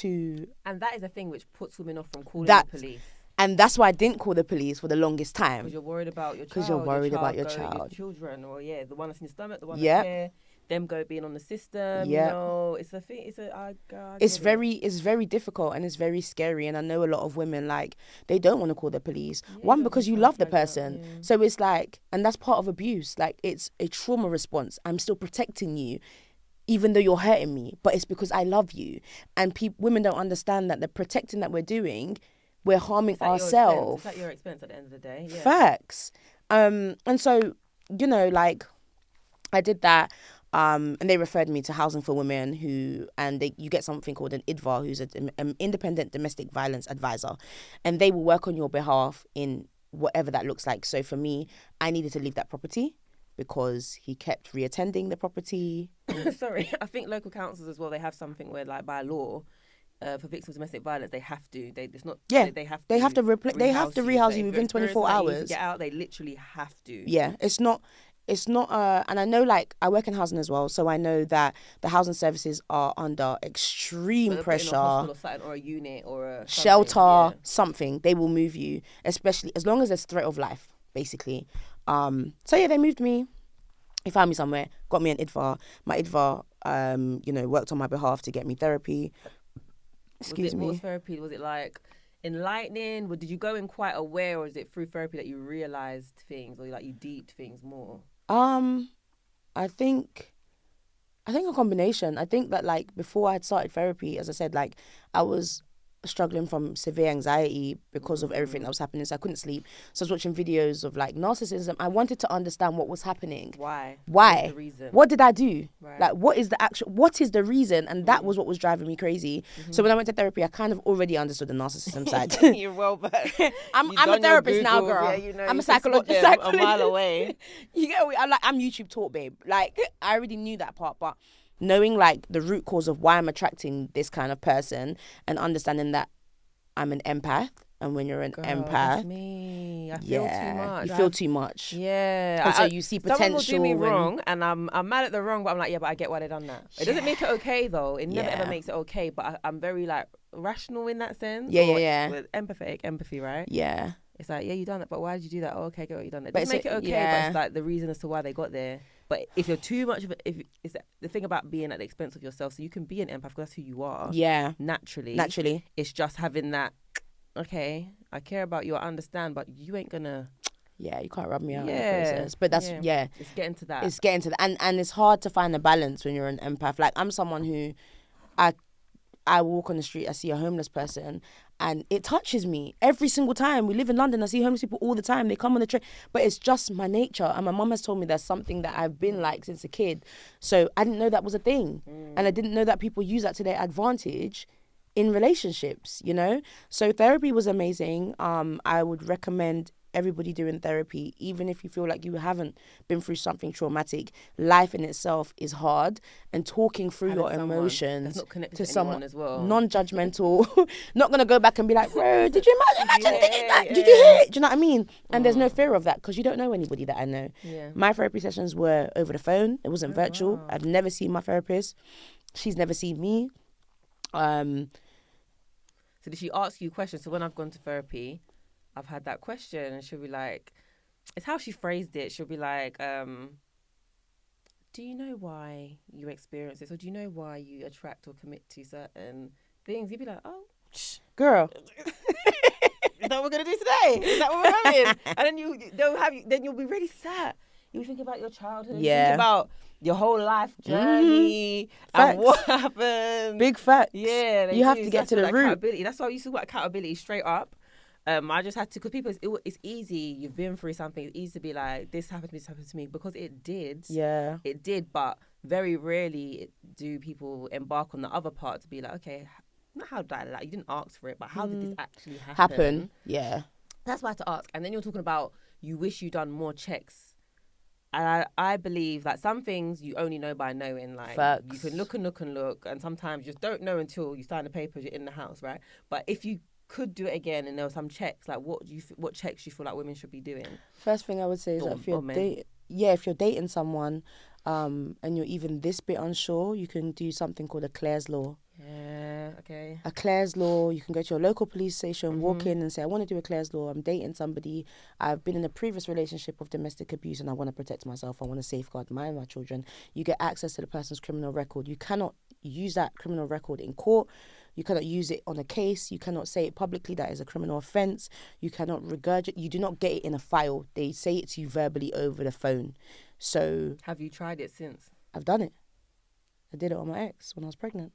And that is a thing which puts women off from calling the police. And that's why I didn't call the police for the longest time. Because you're worried about your child. Because you're worried about your child. Your children, or the one that's in your stomach, the one that's here. Them being on the system, you know, it's a thing. It's very difficult and it's very scary. And I know a lot of women, like, they don't want to call the police. One, because you love the person. So it's like, and that's part of abuse. Like, it's a trauma response. I'm still protecting you, even though you're hurting me, but it's because I love you. And women don't understand that the protecting that we're doing, we're harming ourselves. It's at your expense at the end of the day. Yeah. Facts. And so, you know, like, I did that. And they referred me to Housing for Women, you get something called an IDVA, who's an independent domestic violence advisor, and they will work on your behalf in whatever that looks like. So for me, I needed to leave that property because he kept reattending the property. Sorry, I think local councils as well, they have something where, like, by law, for victims of domestic violence, they have to. They have to rehouse you within 24 hours. Get out. They literally have to. Yeah, it's not. And I know, like, I work in housing as well, so I know that the housing services are under extreme pressure. In a hospital or a unit or a shelter, something. They will move you, especially as long as there's threat of life, basically. So yeah, they moved me. They found me somewhere, got me an IDVA. My IDVA, worked on my behalf to get me therapy. Excuse me. What was therapy? Was it like enlightening? Did you go in quite aware, or is it through therapy that you realised things, or like you deeped things more? I think a combination. I think that, like, before I had started therapy, as I said, like, I was struggling from severe anxiety because of everything that was happening. So I couldn't sleep. So I was watching videos of like narcissism. I wanted to understand what was happening. Why? What's the reason? What did I do? Right. Like, what is the reason? And that was what was driving me crazy. So when I went to therapy, I kind of already understood the narcissism side. You're well back. I'm a therapist now, girl. Yeah, you know, I'm a psychologist a mile away. You get what I'm YouTube taught, babe. Like, I already knew that part, but knowing like the root cause of why I'm attracting this kind of person and understanding that I'm an empath, and when you're an empath, that's me. I feel too much. You feel too much. Yeah. And so you see potential. Someone will do me wrong, and I'm mad at the wrong, but I'm like, yeah, but I get why they done that. It doesn't make it okay though. It never ever makes it okay. But I'm very like rational in that sense. Yeah. With empathy, right? Yeah. It's like, yeah, you done that, but why did you do that? Oh, okay, get what you done. It doesn't make it okay, but it's like the reason as to why they got there. But if you're too much of if it's the thing about being at the expense of yourself, so you can be an empath because that's who you are. Yeah. Naturally. It's just having that. Okay, I care about you, I understand, but you ain't gonna. Yeah, you can't rub me out in the process. But that's It's getting to that. It's getting to that, and it's hard to find a balance when you're an empath. Like, I'm someone who, I walk on the street, I see a homeless person, and it touches me every single time. We live in London, I see homeless people all the time. They come on the train, but it's just my nature. And my mum has told me that's something that I've been like since a kid. So I didn't know that was a thing, and I didn't know that people use that to their advantage in relationships, you know? So therapy was amazing. I would recommend everybody doing therapy, even if you feel like you haven't been through something traumatic. Life in itself is hard, and talking through your emotions to someone as well, non-judgmental, not gonna go back and be like, bro, did you imagine that? Did you hear it? Do you know what I mean? And there's no fear of that because you don't know anybody that I know. My therapy sessions were over the phone. It wasn't virtual. Wow. I've never seen my therapist. She's never seen me. So did she ask you questions? So when I've gone to therapy, I've had that question, and she'll be like, it's how she phrased it. She'll be like, do you know why you experience this? Or do you know why you attract or commit to certain things? You'd be like, oh, girl. Is that what we're going to do today? Is that what we're having? And then you'll be really sad. You'll think about your childhood. You think about your whole life journey and what happened. Big facts. Yeah. You have to get to the root. That's why I used to talk about accountability straight up. I just had to, because people, it's easy. You've been through something. It's easy to be like, this happened to me, because it did. Yeah. It did, but very rarely do people embark on the other part to be like, okay, not how did I, like, you didn't ask for it, but how did this actually happen? Yeah. That's why I had to ask. And then you're talking about you wish you'd done more checks. And I believe that some things you only know by knowing. Like, facts. You can look, and sometimes you just don't know until you sign the papers, you're in the house, right? But if you could do it again and there were some checks, like what checks do you feel like women should be doing? First thing I would say is that if you're dating someone and you're even this bit unsure, you can do something called a Claire's Law. Yeah, okay. A Claire's Law, you can go to your local police station, walk in and say, I want to do a Claire's Law. I'm dating somebody. I've been in a previous relationship of domestic abuse and I want to protect myself. I want to safeguard my children. You get access to the person's criminal record. You cannot use that criminal record in court. You cannot use it on a case. You cannot say it publicly. That is a criminal offence. You cannot regurgitate. You do not get it in a file. They say it to you verbally over the phone. So... Have you tried it since? I've done it. I did it on my ex when I was pregnant.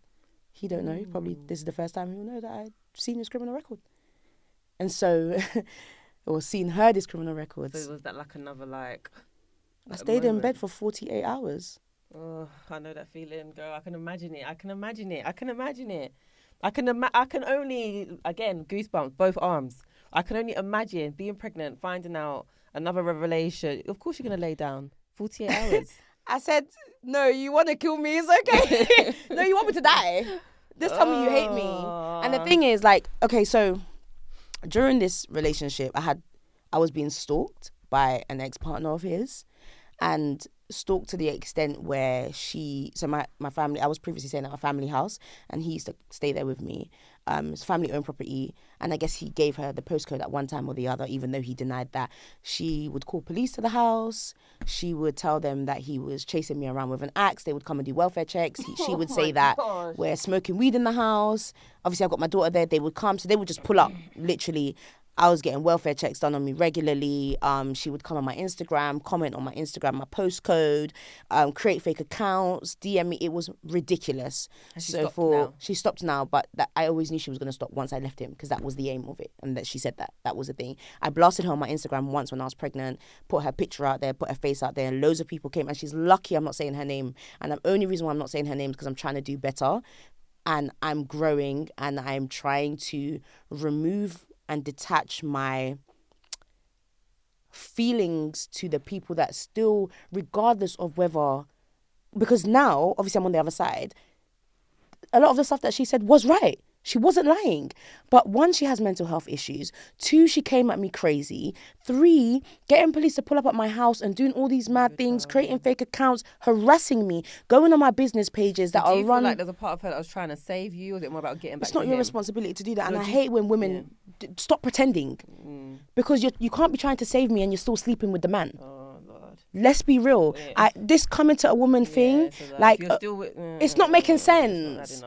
He don't know. Probably this is the first time he'll know that I've seen his criminal record. And so... or seen her his criminal records. So was that like another like... I stayed in bed for 48 hours. Oh, I know that feeling, girl. I can imagine it. I can only, again, goosebumps, both arms. I can only imagine being pregnant, finding out another revelation. Of course you're going to lay down. 48 hours. I said, no, you want to kill me? It's okay. No, you want me to die? Just tell me you hate me. And the thing is, like, okay, so during this relationship, I was being stalked by an ex-partner of his, and stalked to the extent where my family, I was previously staying at a family house and he used to stay there with me. It's family owned property, and I guess he gave her the postcode at one time or the other, even though he denied that. She would call police to the house. She would tell them that he was chasing me around with an axe. They would come and do welfare checks. She would say that we're smoking weed in the house. Obviously I've got my daughter there. They would come, so they would just pull up literally. I was getting welfare checks done on me regularly. She would come on my Instagram, comment on my Instagram, my postcode, create fake accounts, DM me. It was ridiculous. She stopped now, but I always knew she was going to stop once I left him, because that was the aim of it, and that she said that was the thing. I blasted her on my Instagram once when I was pregnant, put her picture out there, put her face out there, and loads of people came, and she's lucky I'm not saying her name. And the only reason why I'm not saying her name is because I'm trying to do better, and I'm growing, and I'm trying to remove and detach my feelings to the people that still, regardless of whether, because now obviously I'm on the other side, a lot of the stuff that she said was right. She wasn't lying. But one, she has mental health issues. Two, she came at me crazy. Three, getting police to pull up at my house and doing all these mad things, creating fake accounts, harassing me, going on my business pages that are run. Do you feel like there's a part of her that was trying to save you, or is it more about getting back to him? It's not your responsibility to do that. And I hate when women stop pretending. Because you can't be trying to save me and you're still sleeping with the man. Oh, Lord. Let's be real. Yeah. This coming to a woman thing, it's not making sense.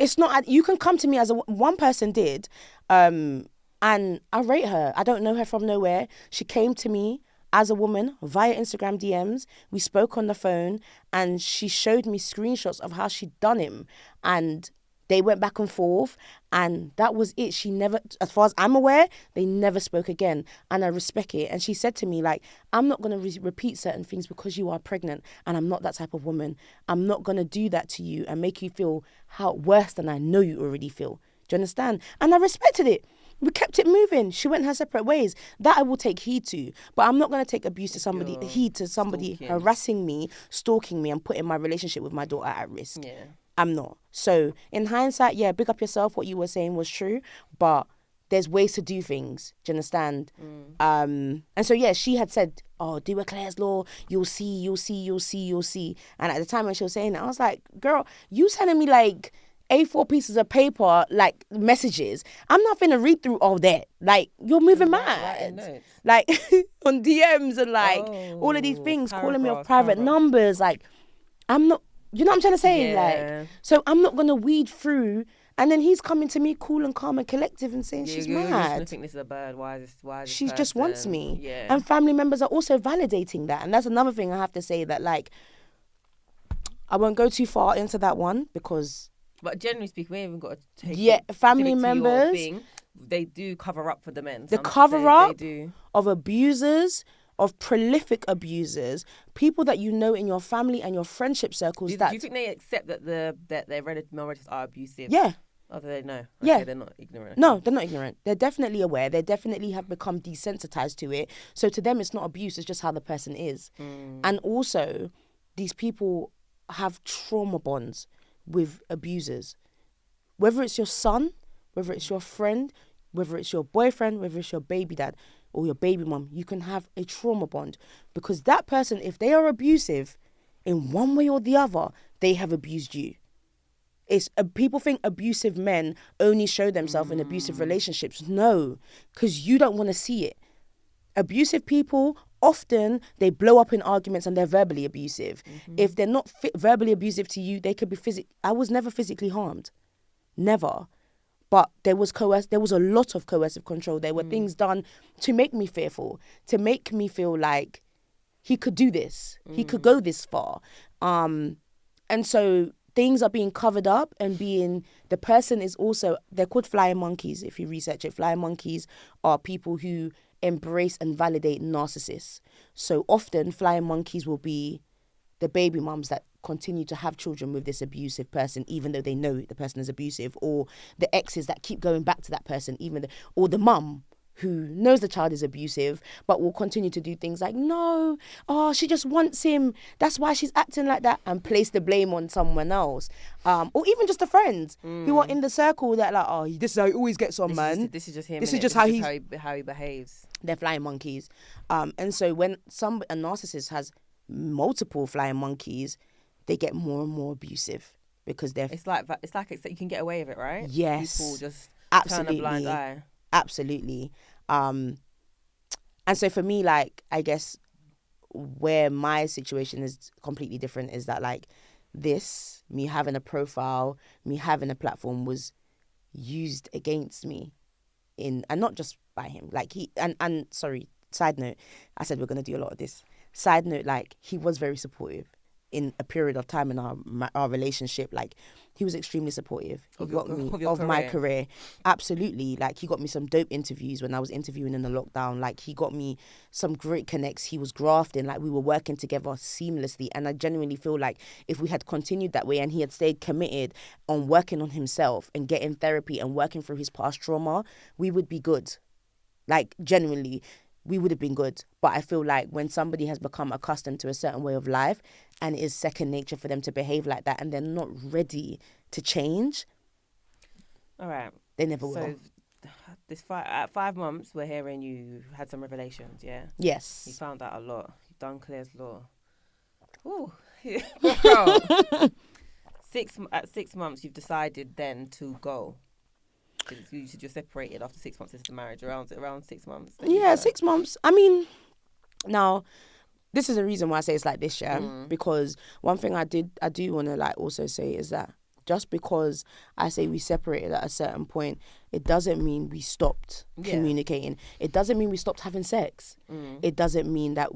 It's not. You can come to me as one person did, and I rate her. I don't know her from nowhere. She came to me as a woman via Instagram DMs. We spoke on the phone, and she showed me screenshots of how she'd done him, and they went back and forth, and that was it. She never, as far as I'm aware, they never spoke again, and I respect it. And she said to me, like, I'm not going to repeat certain things because you are pregnant, and I'm not that type of woman. I'm not going to do that to you and make you feel worse than I know you already feel. Do you understand? And I respected it. We kept it moving. She went her separate ways. That I will take heed to. But I'm not going to take heed to somebody harassing me, stalking me, and putting my relationship with my daughter at risk. Yeah. I'm not. So in hindsight, yeah, big up yourself. What you were saying was true, but there's ways to do things. Do you understand? And so, yeah, she had said, oh, do a Claire's Law. You'll see. And at the time when she was saying that, I was like, girl, you sending me like A4 pieces of paper, like messages. I'm not finna read through all that. Like, you're moving mad. Like on DMs and like all of these things, calling me off private numbers. Like, I'm not. You know what I'm trying to say? Yeah. Like, so I'm not going to weed through. And then he's coming to me cool and calm and collective and saying she's mad. You're just going to think this is a bird. Why is this she just wants me. Yeah. And family members are also validating that. And that's another thing I have to say, that, like, I won't go too far into that one because... But generally speaking, we ain't even got to take family members... They do cover up for the men. The cover-up of abusers... of prolific abusers, people that you know in your family and your friendship circles. Do you think they accept that their male relatives are abusive? Yeah. Oh, they know. Yeah. They're not ignorant. No, they're not ignorant. They're definitely aware. They definitely have become desensitized to it. So to them, it's not abuse. It's just how the person is. And also, these people have trauma bonds with abusers. Whether it's your son, whether it's your friend, whether it's your boyfriend, whether it's your baby dad, or your baby mom, you can have a trauma bond, because that person, if they are abusive in one way or the other, they have abused you. People think abusive men only show themselves in abusive relationships. No, because you don't want to see it. Abusive people, often they blow up in arguments and they're verbally abusive. If they're not verbally abusive to you, they could be I was never physically harmed. Never. But there was a lot of coercive control. There were things done to make me fearful, to make me feel like he could do this. He could go this far. And so things are being covered up and the person is also, they're called flying monkeys if you research it. Flying monkeys are people who embrace and validate narcissists. So often flying monkeys will be the baby mums that continue to have children with this abusive person, even though they know the person is abusive, or the exes that keep going back to that person, or the mum who knows the child is abusive, but will continue to do things like, no, she just wants him. That's why she's acting like that, and place the blame on someone else. Or even just the friends who are in the circle that like, this is how he always gets on, man. This is just him. This is just how he behaves. They're flying monkeys. And so when a narcissist has multiple flying monkeys, they get more and more abusive because they're... It's like you can get away with it, right? Yes. People just absolutely. turn a blind eye. Absolutely. And so for me, like, I guess where my situation is completely different is that, like, me having a profile, me having a platform was used against me. and not just by him. Like and sorry, side note, I said we're gonna do a lot of this. Side note, like he was very supportive in a period of time in our relationship. Like he was extremely supportive. He got me of my career. Absolutely. Like he got me some dope interviews when I was interviewing in the lockdown. Like he got me some great connects. He was grafting. Like we were working together seamlessly. And I genuinely feel like if we had continued that way and he had stayed committed on working on himself and getting therapy and working through his past trauma, we would be good. Like genuinely, we would have been good. But I feel like when somebody has become accustomed to a certain way of life and it is second nature for them to behave like that and they're not ready to change, all right, they never will. So at 5 months, we're hearing you had some revelations, yeah? Yes. You found out a lot. You've done Claire's Law. Ooh. Bro. At 6 months, you've decided then to go. You said you're separated after 6 months into the marriage, around 6 months. Yeah, 6 months. I mean, now, this is the reason why I say it's like this, yeah? Because one thing I do want to like also say is that just because I say we separated at a certain point, it doesn't mean we stopped communicating. It doesn't mean we stopped having sex. It doesn't mean that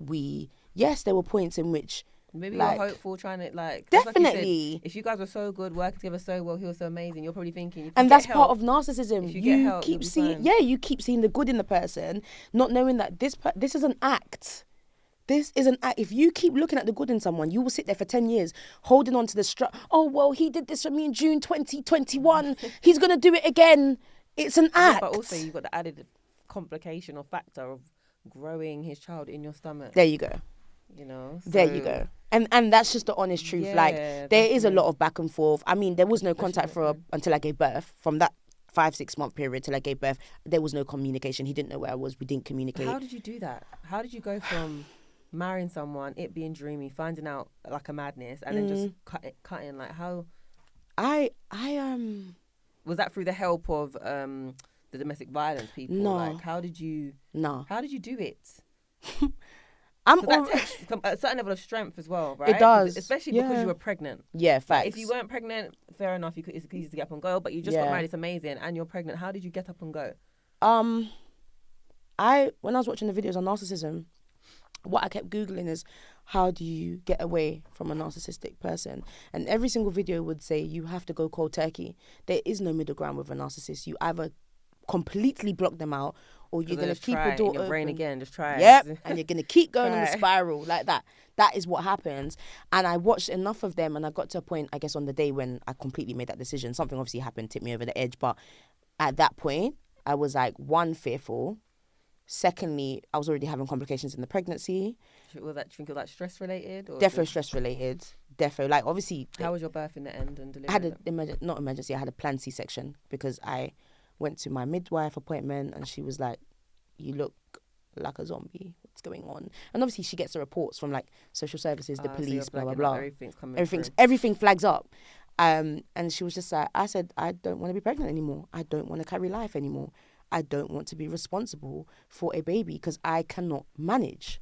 yes, there were points in which maybe you're hopeful, trying to like... Definitely. Like said, if you guys were so good, working together so well, he was so amazing, you're probably thinking... And that's part of narcissism. You keep seeing... Yeah, you keep seeing the good in the person, not knowing that this is an act. This is an act. If you keep looking at the good in someone, you will sit there for 10 years holding on to the oh, well, he did this for me in June 2021. He's going to do it again. It's an act. But also you've got the added complication or factor of growing his child in your stomach. There you go. You know? So... There you go. And that's just the honest truth. Like, there is a lot of back and forth. I mean, there was no contact until I gave birth. From that 5-6 month period till I gave birth, there was no communication. He didn't know where I was. We didn't communicate. How did you do that? How did you go from marrying someone, it being dreamy, finding out like a madness, and then just cutting? Like, how? Was that through the help of the domestic violence people? No. Like, how did you? No. How did you do it? That takes a certain level of strength as well, right? It does, especially because you were pregnant. Yeah, facts. Like, if you weren't pregnant, fair enough. It's easy to get up and go. But you just got married. It's amazing, and you're pregnant. How did you get up and go? When I was watching the videos on narcissism, what I kept Googling is, how do you get away from a narcissistic person? And every single video would say you have to go cold turkey. There is no middle ground with a narcissist. You either completely block them out, or you're going to keep the door in your open. Brain again, just try it. Yep, and you're going to keep going on the spiral like that. That is what happens. And I watched enough of them, and I got to a point, I guess, on the day when I completely made that decision. Something obviously happened, tipped me over the edge. But at that point, I was like, one, fearful. Secondly, I was already having complications in the pregnancy. Do you think of that stress related? Defo stress related. Defo, like, obviously. How was your birth in the end and delivery? I had not emergency. I had a planned C-section because I went to my midwife appointment and she was like, "You look like a zombie. What's going on?" And obviously she gets the reports from like social services, the police, blah blah blah. Everything flags up. And she was just like, I said, I don't want to be pregnant anymore. I don't want to carry life anymore. I don't want to be responsible for a baby because I cannot manage.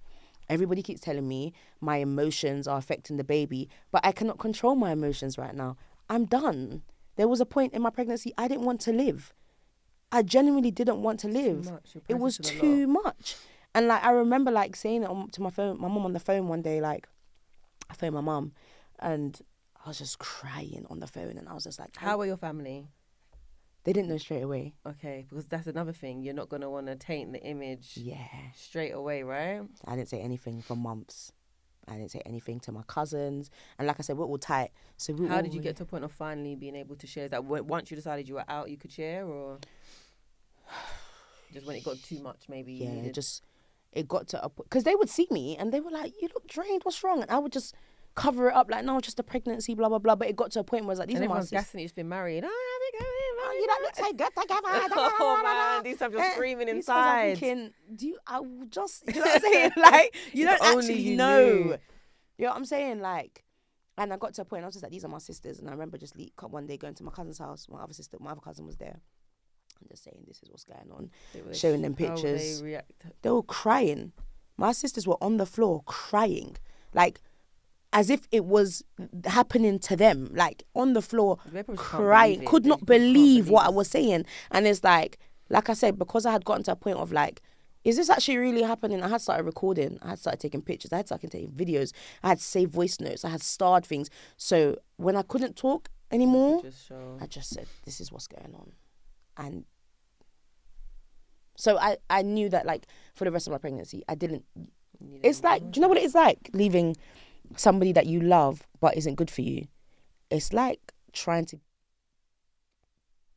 Everybody keeps telling me my emotions are affecting the baby, but I cannot control my emotions right now. I'm done. There was a point in my pregnancy I didn't want to live. I genuinely didn't want to live. It was too much. And like, I remember like saying it to my mum on the phone one day. Like, I phoned my mum and I was just crying on the phone, and I was just like, how were your family? They didn't know straight away. Okay, because that's another thing. You're not going to want to taint the image straight away, right? I didn't say anything for months. I didn't say anything to my cousins. And like I said, we're all tight. So how did you get to a point of finally being able to share? Is that once you decided you were out, you could share, or just when it got too much, maybe? Yeah, it got to a point. Because they would see me and they were like, "You look drained, what's wrong?" And I would just cover it up like, "No, just a pregnancy, blah, blah, blah." But it got to a point where it's like, these are my sisters. Gassing you've been married. Oh, you don't look so good together. Oh man, these times you're screaming inside. Thinking, I will just, you know what I'm saying? Like, you don't actually know. You know what I'm saying? Like, and I got to a point, I was just like, these are my sisters. And I remember just one day going to my cousin's house. My other cousin was there. I'm just saying, this is what's going on. Showing them pictures. They were crying. My sisters were on the floor crying. Like, as if it was happening to them, like on the floor, crying, could not believe what I was saying. And it's like like I said, because I had gotten to a point of like, is this actually really happening? I had started recording. I had started taking pictures. I had started taking videos. I had saved voice notes. I had starred things. So when I couldn't talk anymore, I just said, this is what's going on. And so I knew that, like, for the rest of my pregnancy, I didn't. It's like, do you know what it is like? Leaving somebody that you love but isn't good for you. It's like trying to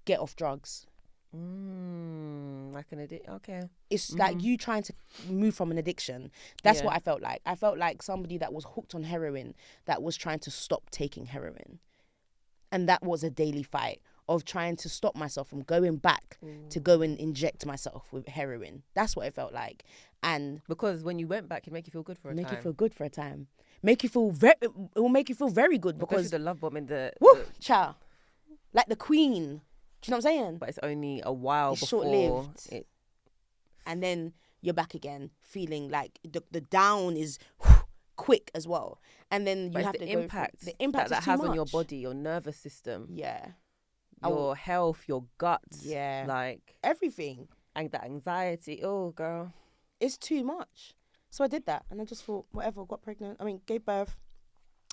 get off drugs. Like an addict. Okay. It's like you trying to move from an addiction. That's what I felt like. I felt like somebody that was hooked on heroin that was trying to stop taking heroin. And that was a daily fight of trying to stop myself from going back to go and inject myself with heroin. That's what it felt like. And because when you went back, it make you feel good for a time. Make you feel good for a time. It will make you feel very good because especially the love bomb in the child, like the queen. Do you know what I'm saying? But it's only a while it's before short-lived. And then you're back again, feeling like the down is quick as well. And then you have the to impact. The impact that has on your body, your nervous system. Yeah. Your health, your guts. Yeah. Like everything. And that anxiety. Oh, girl. It's too much. So I did that. And I just thought, whatever, got pregnant. I mean, gave birth.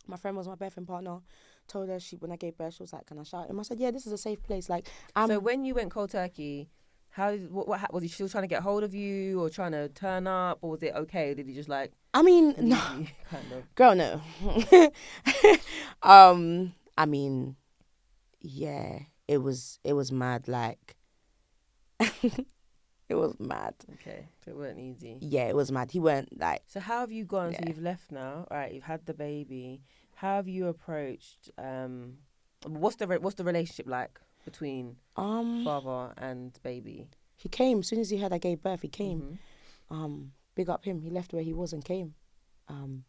My friend was my birthing partner. Told her when I gave birth, she was like, "Can I shout him?" I said, "Yeah, this is a safe place." Like, so when you went cold turkey, what was he still trying to get hold of you or trying to turn up, or was it okay? Did he just like? I mean, no, kind of. Girl, no. I mean, yeah, it was mad. Like, it was mad. Okay, so it wasn't easy. Yeah, it was mad. He weren't like. So how have you gone? Yeah. So you've left now. All right, you've had the baby. How have you approached? What's the relationship like between father and baby? He came as soon as he heard I gave birth. He came. Big up him. He left where he was and came.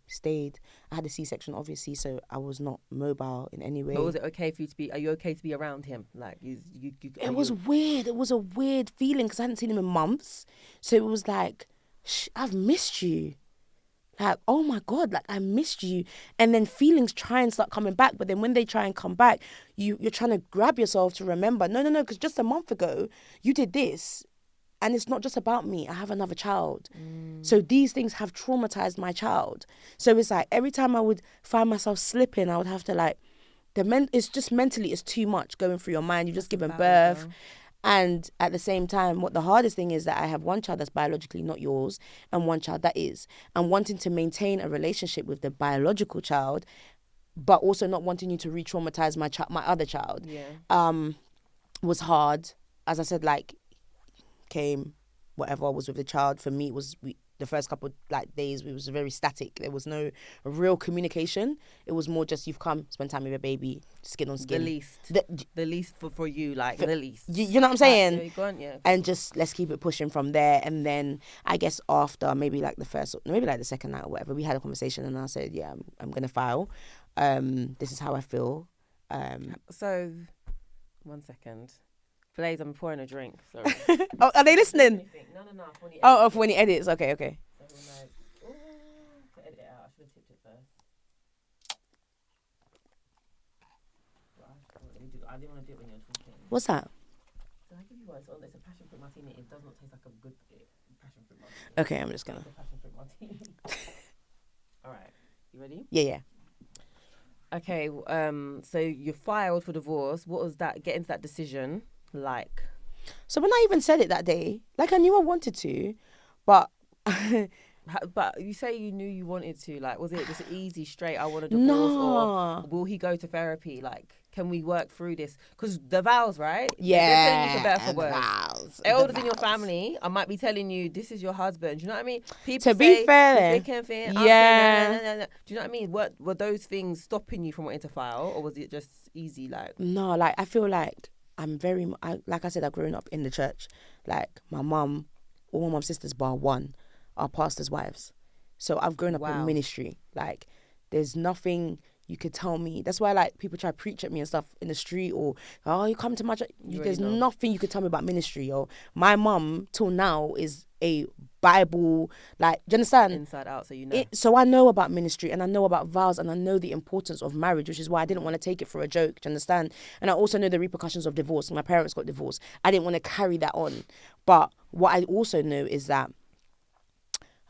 Stayed. I had a C-section, obviously, so I was not mobile in any way. But was it okay for you to be? Are you okay to be around him? Like it was weird. It was a weird feeling because I hadn't seen him in months. So it was like, I've missed you. Like, oh my God, like I missed you. And then feelings try and start coming back. But then when they try and come back, you're trying to grab yourself to remember. No, because just a month ago, you did this. And it's not just about me. I have another child. So these things have traumatized my child. So it's like every time I would find myself slipping, I would have to like, it's just mentally, it's too much going through your mind. You've just given birth. And at the same time, what the hardest thing is that I have one child that's biologically not yours and one child that is. And wanting to maintain a relationship with the biological child, but also not wanting you to re-traumatize my other child, was hard. As I said, like, came, whatever, was with the child. For me, it was the first couple like days, it was very static. There was no real communication. It was more just, you've come, spend time with your baby, skin on skin. The least for you, like the least. You know what I'm saying? Yeah. And just let's keep it pushing from there. And then I guess after maybe like the second night or whatever, we had a conversation and I said, yeah, I'm going to file. This is how I feel. So, 1 second. Blaze, I'm pouring a drink. Sorry. Oh, are they listening? No. For when he edits. Okay. To edit it out, I should have tipped it first. I didn't want to do it when you're talking. What's that? Did I give you one? It's a passion fruit martini. It does not taste like a good passion fruit martini. Okay, I'm just gonna. It's a passion fruit martini. All right, you ready? Yeah. Okay. So you filed for divorce. What was that? Getting to that decision like? So when I even said it that day, like I knew I wanted to, but but you say you knew you wanted to. Like, was it just easy, straight? I want a divorce, or will he go to therapy? Like, can we work through this? Because the vows, right? Yeah, you for better for worse. Elders in your family, I might be telling you this is your husband. Do you know what I mean? People to be fair, Do you know what I mean? Were those things stopping you from wanting to file, or was it just easy? Like, no, like I feel like like I said, I've grown up in the church. Like my mum, all my mum's sisters bar one are pastors' wives. So I've grown up in ministry. Like there's nothing you could tell me. That's why like people try to preach at me and stuff in the street, or you come to my church. There's nothing you could tell me about ministry. Or my mum till now is a Bible, like, do you understand? Inside out, so you know. So I know about ministry, and I know about vows, and I know the importance of marriage, which is why I didn't want to take it for a joke, do you understand? And I also know the repercussions of divorce. My parents got divorced. I didn't want to carry that on. But what I also know is that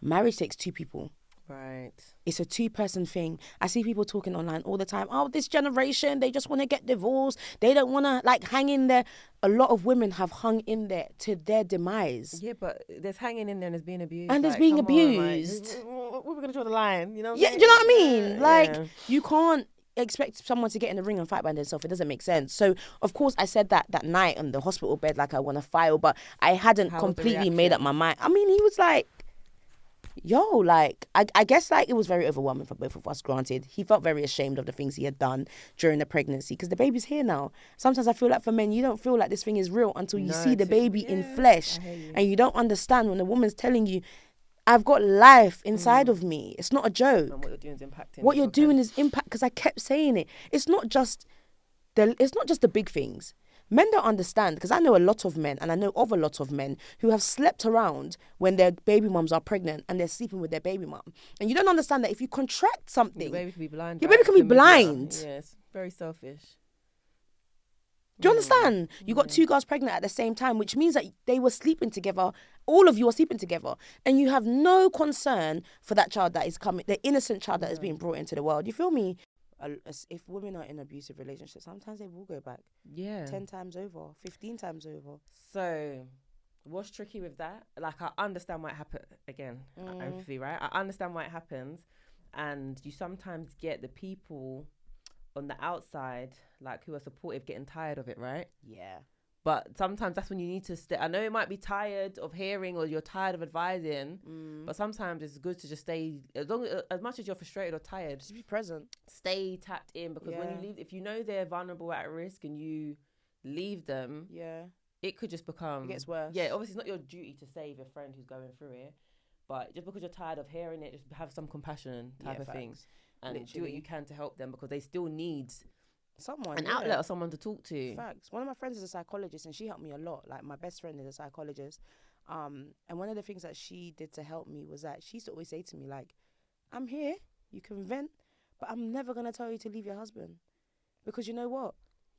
marriage takes two people. Right. It's a two-person thing. I see people talking online all the time. Oh, this generation, they just want to get divorced. They don't want to, like, hang in there. A lot of women have hung in there to their demise. Yeah, but there's hanging in there and there's being abused. And there's being abused. Where are we going to draw the line? You know? Yeah, do you know what I mean? Like, you can't expect someone to get in the ring and fight by themselves. It doesn't make sense. So, of course, I said that night on the hospital bed, like, I want to file, but I hadn't completely made up my mind. I mean, he was like, yo, like, I guess, like, it was very overwhelming for both of us, granted. He felt very ashamed of the things he had done during the pregnancy because the baby's here now. Sometimes I feel like for men, you don't feel like this thing is real until you see the baby in flesh. And you don't understand when the woman's telling you, I've got life inside of me. It's not a joke. And what you're doing is impacting. What you're doing is impact, because I kept saying it. It's not just the big things. Men don't understand, because I know a lot of men, and I know of a lot of men who have slept around when their baby mums are pregnant and they're sleeping with their baby mum. And you don't understand that if you contract something, your baby can be blind. Your baby can be blind. Yes, very selfish. Do you understand? You got two girls pregnant at the same time, which means that they were sleeping together. All of you are sleeping together, and you have no concern for that child that is coming, the innocent child that is being brought into the world. You feel me? If women are in abusive relationships, sometimes they will go back. Yeah. 10 times over, 15 times over. So, what's tricky with that? Like, I understand why it happened again. Right? I understand why it happens, and you sometimes get the people on the outside, like, who are supportive, getting tired of it, right? Yeah. But sometimes that's when you need to stay. I know you might be tired of hearing or you're tired of advising, but sometimes it's good to just stay, as much as you're frustrated or tired, just be present. Stay tapped in, because when you leave, if you know they're vulnerable, at risk, and you leave them, it could just become... It gets worse. Yeah, obviously it's not your duty to save a friend who's going through it, but just because you're tired of hearing it, just have some compassion type of things, and do what you can to help them, because they still need... an outlet or someone to talk to. Facts. One of my friends is a psychologist, and she helped me a lot. Like, my best friend is a psychologist, and one of the things that she did to help me was that she used to always say to me, like, I'm here, you can vent, but I'm never going to tell you to leave your husband, because you know what,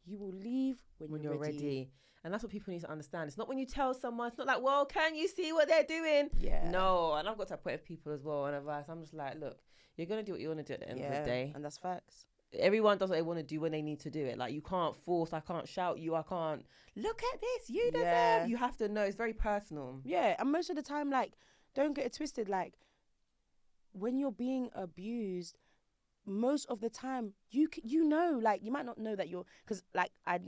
you will leave when you're ready. And that's what people need to understand. It's not when you tell someone, it's not like, well, can you see what they're doing? Yeah. No, and I've got to a point of people as well, and advice, I'm just like, look, you're going to do what you want to do at the end of the day. And that's facts. Everyone does what they want to do when they need to do it. Like, you can't force, I can't shout you, I can't, look at this, you deserve. You have to know, it's very personal. Yeah, and most of the time, like, don't get it twisted, like, when you're being abused, most of the time, you know, like, you might not know that you're, because, like, I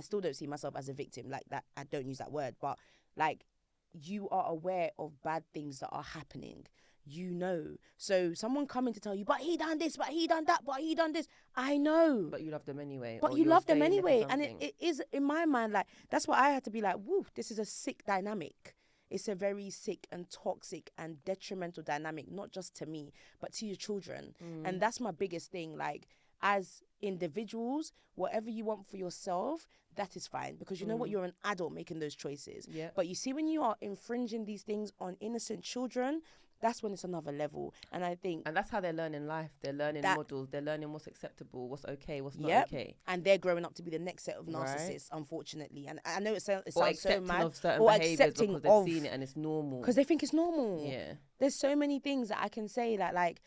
still don't see myself as a victim, like, that, I don't use that word, but, like, you are aware of bad things that are happening. You know, so someone coming to tell you, but he done this, but he done that, but he done this. I know, but you love them anyway. But you love them anyway, and it is, in my mind, like, that's what I had to be like. Woo, this is a sick dynamic. It's a very sick and toxic and detrimental dynamic, not just to me, but to your children. And that's my biggest thing. Like, as individuals, whatever you want for yourself, that is fine, because you know what, you're an adult making those choices. But you see, when you are infringing these things on innocent children, that's when it's another level. And I think... And that's how they're learning life. They're learning models. They're learning what's acceptable, what's okay, what's not okay. And they're growing up to be the next set of narcissists, unfortunately. And I know it sounds so mad. Of certain behaviours because they've seen it and it's normal. Because they think it's normal. Yeah. There's so many things that I can say that, like,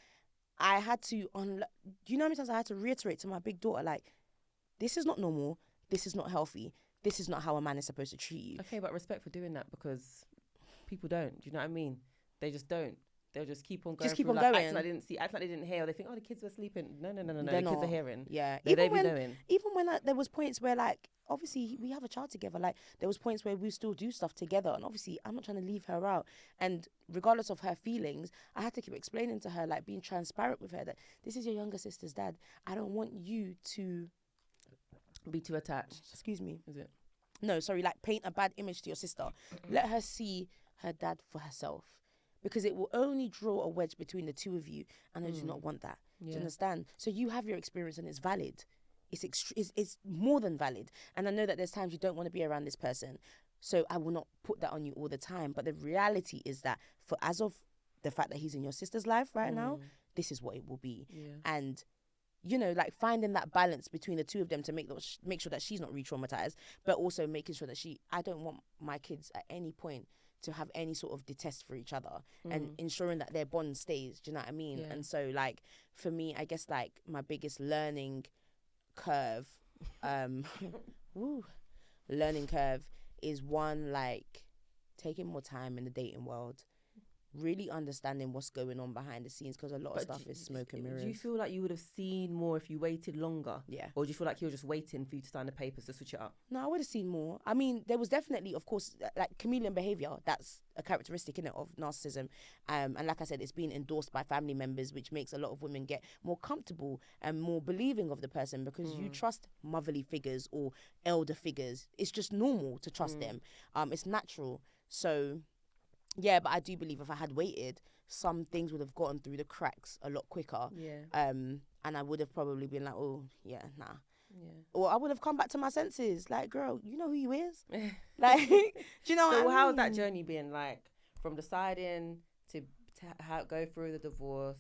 I had to... do you know how many times I had to reiterate to my big daughter, like, this is not normal. This is not healthy. This is not how a man is supposed to treat you. Okay, but respect for doing that, because people don't. Do you know what I mean? They just don't. They'll just keep on going. Just keep on going. Act like they didn't hear. Or they think, oh, the kids were sleeping. No. The kids are hearing. Yeah. Even when there was points where, like, obviously we have a child together. Like, there was points where we still do stuff together. And obviously I'm not trying to leave her out. And regardless of her feelings, I had to keep explaining to her, like, being transparent with her, that this is your younger sister's dad. I don't want you to be too attached. Excuse me. Is it? No, sorry. Like, paint a bad image to your sister. Let her see her dad for herself. Because it will only draw a wedge between the two of you, and I do not want that. Do you understand? So you have your experience, and it's valid. It's more than valid. And I know that there's times you don't want to be around this person. So I will not put that on you all the time. But the reality is that as of the fact that he's in your sister's life right now, this is what it will be. Yeah. And, you know, like finding that balance between the two of them to make sure that she's not re-traumatized, but also making sure that I don't want my kids at any point to have any sort of detest for each other, and ensuring that their bond stays. Do you know what I mean? Yeah. And so, like, for me, I guess, like, my biggest learning curve, learning curve is one, like, taking more time in the dating world, really understanding what's going on behind the scenes, because a lot of stuff is smoke and mirrors. Do you feel like you would have seen more if you waited longer? Yeah. Or do you feel like he was just waiting for you to sign the papers to switch it up? No, I would have seen more. I mean, there was definitely, of course, like chameleon behaviour. That's a characteristic, innit, of narcissism. And like I said, it's been endorsed by family members, which makes a lot of women get more comfortable and more believing of the person, because you trust motherly figures or elder figures. It's just normal to trust them. It's natural. So, yeah, but I do believe if I had waited, some things would have gotten through the cracks a lot quicker. Yeah. And I would have probably been like, oh, yeah, nah. Yeah. Or I would have come back to my senses. Like, girl, you know who you is? Like, do you know So what I how's mean? that journey been, like, from deciding to go through the divorce,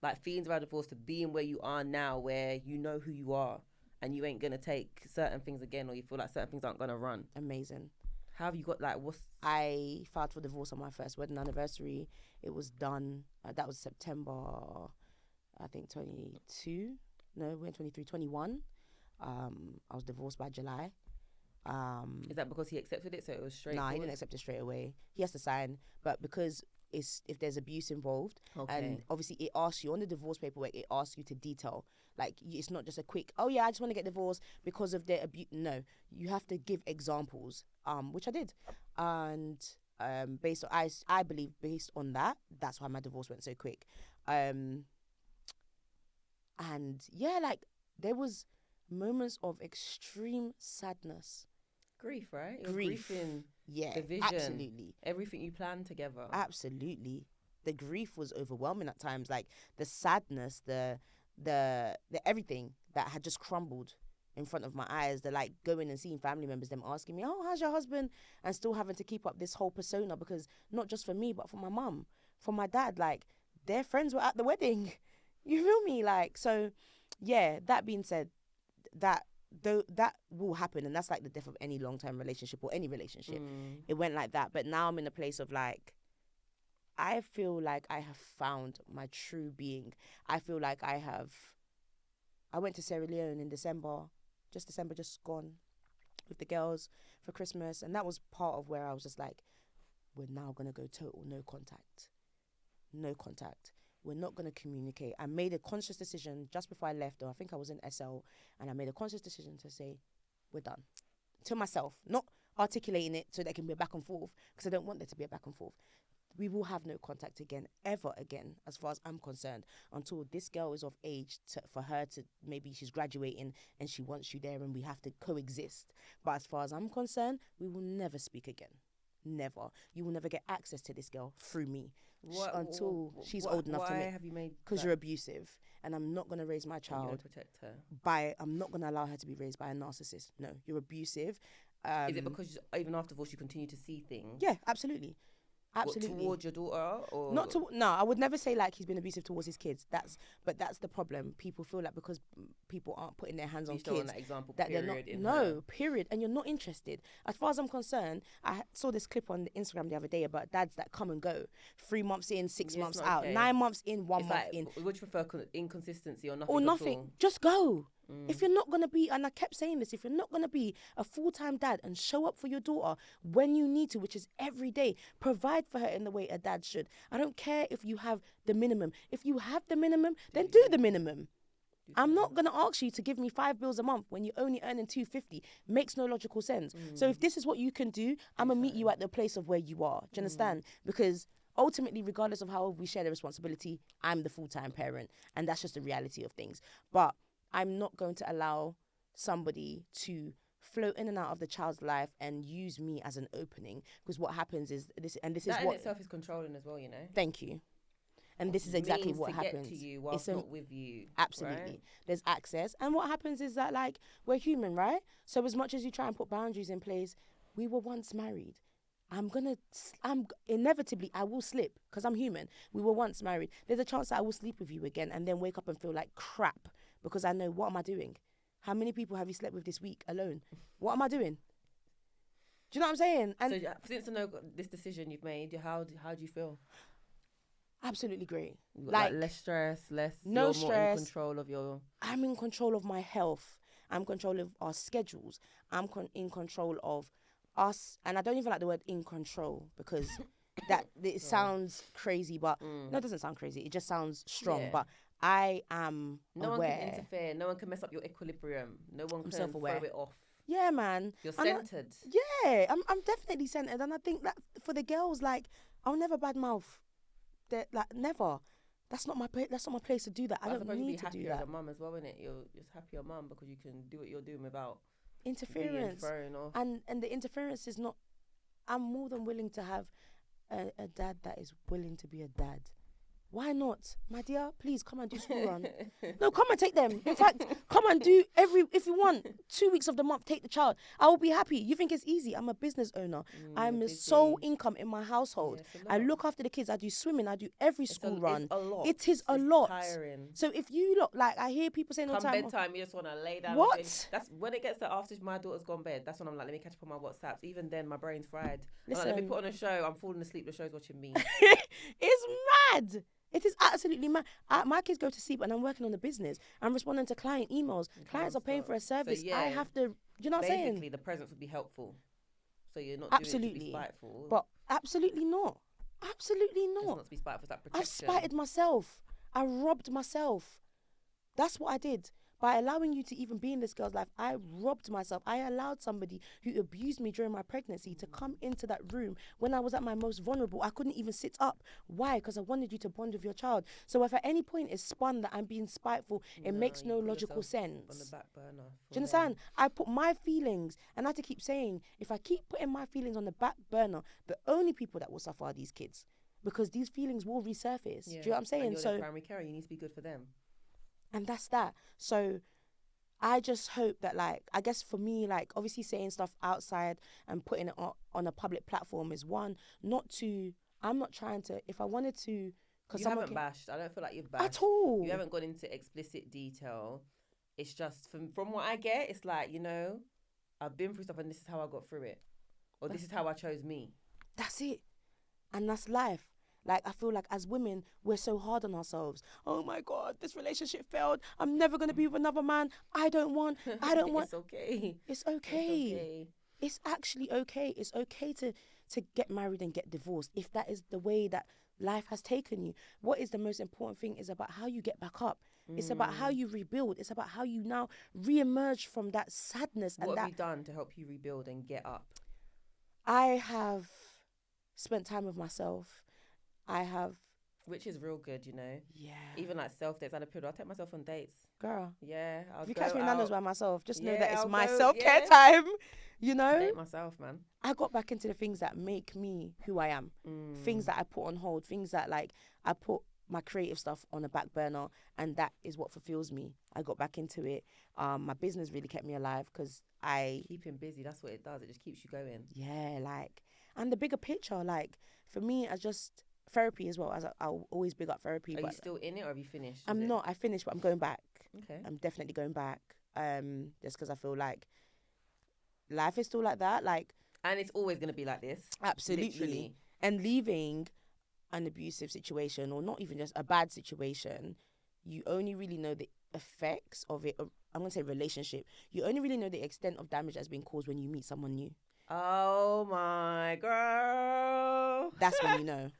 like feelings around divorce, to being where you are now, where you know who you are and you ain't going to take certain things again, or you feel like certain things aren't going to run? Amazing. How have you got, like, I filed for divorce on my first wedding anniversary. It was done. That was September, I think, 22. No, we're in 23, 21. I was divorced by July. Is that because he accepted it, so it was straight? No, he didn't accept it straight away. He has to sign, but because if there's abuse involved, and obviously it asks you on the divorce paperwork, it asks you to detail. Like, it's not just a quick, oh yeah, I just want to get divorced because of the abuse. No, you have to give examples, which I did, and based on I believe based on that, that's why my divorce went so quick. And yeah, like, there was moments of extreme sadness. Grief, right? Grief. Yeah, the vision, absolutely. Everything you planned together. Absolutely. The grief was overwhelming at times. Like, the sadness, the everything that had just crumbled in front of my eyes. The, like, going and seeing family members, them asking me, oh, how's your husband? And still having to keep up this whole persona, because not just for me, but for my mum, for my dad. Like, their friends were at the wedding. You feel me? Like, so, yeah, that being said, that will happen, and that's like the death of any long-term relationship or any relationship. It went like that. But now I'm in a place of, like, I feel like I have found my true being. I feel like I went to Sierra Leone in December just gone, with the girls for Christmas, and that was part of where I was just like, we're now gonna go total no contact. We're not going to communicate. I made a conscious decision just before I left, or I think I was in SL, and I made a conscious decision to say, we're done. To myself, not articulating it so there can be a back and forth, because I don't want there to be a back and forth. We will have no contact again, ever again, as far as I'm concerned, until this girl is of age for her to, maybe she's graduating and she wants you there and we have to coexist. But as far as I'm concerned, we will never speak again. Never. You will never get access to this girl through me until she's old enough to make. Why have you made? Because you're abusive, and I'm not going to raise my child. Protect her. I'm not going to allow her to be raised by a narcissist. No, you're abusive. Is it because even after divorce you continue to see things? Yeah, absolutely. Absolutely. What, towards your daughter, or no, I would never say like he's been abusive towards his kids. That's the problem. People feel like because people aren't putting their hands on kids, that example, that they're not. Period. And you're not interested. As far as I'm concerned, I saw this clip on Instagram the other day about dads that come and go, 3 months in, 6 months out, 9 months in, 1 month in. Would you prefer inconsistency or nothing? Or nothing. Just go. If you're not going to be, and I kept saying this, if you're not going to be a full-time dad and show up for your daughter when you need to, which is every day, provide for her in the way a dad should. I don't care if you have the minimum. If you have the minimum, then do the minimum. I'm not going to ask you to give me 5 bills a month when you're only earning 250. Makes no logical sense. So if this is what you can do, I'm going to meet you at the place of where you are. Do you understand? Because ultimately, regardless of how we share the responsibility, I'm the full-time parent. And that's just the reality of things. But I'm not going to allow somebody to float in and out of the child's life and use me as an opening, because what happens is this in itself is controlling as well, you know. Thank you. And this is exactly what happens. Get to you whilst not with you. Absolutely. Right? There's access. And what happens is that, like, we're human, right? So as much as you try and put boundaries in place, we were once married. Inevitably, I will slip because I'm human. We were once married. There's a chance that I will sleep with you again and then wake up and feel like crap because I know, what am I doing? How many people have you slept with this week alone? What am I doing? Do you know what I'm saying? And so since this decision you've made, how do you feel? Absolutely great. Like less stress, no you're stress. More in control of your. I'm in control of my health. I'm in control of our schedules. I'm in control of us, and I don't even like the word "in control" because it sounds crazy, but no, it doesn't sound crazy. It just sounds strong. Yeah. But I am no aware. One can interfere. No one can mess up your equilibrium. No one can self-aware. throw it off. Yeah, man. You're centered. I'm definitely centered, and I think that for the girls, like, I'll never badmouth. Like, never. That's not my place. That's not my place to do that. I don't need to do that. As a mum as well, innit? You're just happier mum because you can do what you're doing without interference. Being thrown off. And the interference is not. I'm more than willing to have a dad that is willing to be a dad. Why not, my dear? Please come and do school run. No, come and take them. In fact, come and do if you want 2 weeks of the month, take the child. I will be happy. You think it's easy? I'm a business owner. I'm a sole income in my household. Yeah, I look after the kids. I do swimming. I do every school run. It's a lot. It is a lot. Tiring. So if you look, like, I hear people saying all the time, bedtime, you just want to lay down. What? That's when it gets to after my daughter's gone bed. That's when I'm like, let me catch up on my WhatsApps. Even then, my brain's fried. Listen, like, let me put on a show. I'm falling asleep. The show's watching me. It's mad. It is absolutely mad. My kids go to sleep and I'm working on the business. I'm responding to client emails. Clients are paying for a service. So, I have to, you know what I'm saying? Basically, the presence would be helpful. So you're not doing it to be spiteful. But absolutely not. Absolutely not. Just not to be spiteful, it's that protection. I've spited myself. I robbed myself. That's what I did. By allowing you to even be in this girl's life, I robbed myself. I allowed somebody who abused me during my pregnancy to come into that room when I was at my most vulnerable. I couldn't even sit up. Why? Because I wanted you to bond with your child. So if at any point it's spun that I'm being spiteful, it makes no logical sense. On the back burner. Do you understand? I put my feelings, and I have to keep saying, if I keep putting my feelings on the back burner, the only people that will suffer are these kids. Because these feelings will resurface. Yeah. Do you know what I'm saying? And you're the primary carer, you need to be good for them. And that's that. So I just hope that, like, I guess for me, like, obviously saying stuff outside and putting it on a public platform is one, I'm not trying to, if I wanted to, because you haven't bashed. I don't feel like you've bashed. At all. You haven't gone into explicit detail. It's just, from what I get, it's like, you know, I've been through stuff and this is how I got through it. Or this is how I chose me. That's it. And that's life. Like, I feel like as women, we're so hard on ourselves. Oh my God, this relationship failed. I'm never going to be with another man. I don't want. It's okay. It's okay. It's actually okay. It's okay to get married and get divorced if that is the way that life has taken you. What is the most important thing is about how you get back up. It's about how you rebuild. It's about how you now re-emerge from that sadness. What have you done to help you rebuild and get up? I have spent time with myself. Which is real good, you know. Yeah. Even like self-dates. I'll take myself on dates. Girl. Yeah. If you catch me in Nando's by myself, just know that it's I'll my go, self-care time. You know? Date myself, man. I got back into the things that make me who I am. Things that I put on hold. Things that, like, I put my creative stuff on a back burner, and that is what fulfills me. I got back into it. My business really kept me alive because keeping busy, that's what it does. It just keeps you going. Yeah, like, and the bigger picture, like, for me, therapy as well. I'll always big up therapy. Are you still in it, or have you finished? I'm not. I finished, but I'm going back. Okay. I'm definitely going back. Just because I feel like life is still like that. Like, and it's always going to be like this. Absolutely. Literally. And leaving an abusive situation, or not even just a bad situation, you only really know the effects of it. I'm going to say relationship. You only really know the extent of damage that's been caused when you meet someone new. Oh my girl. That's when you know.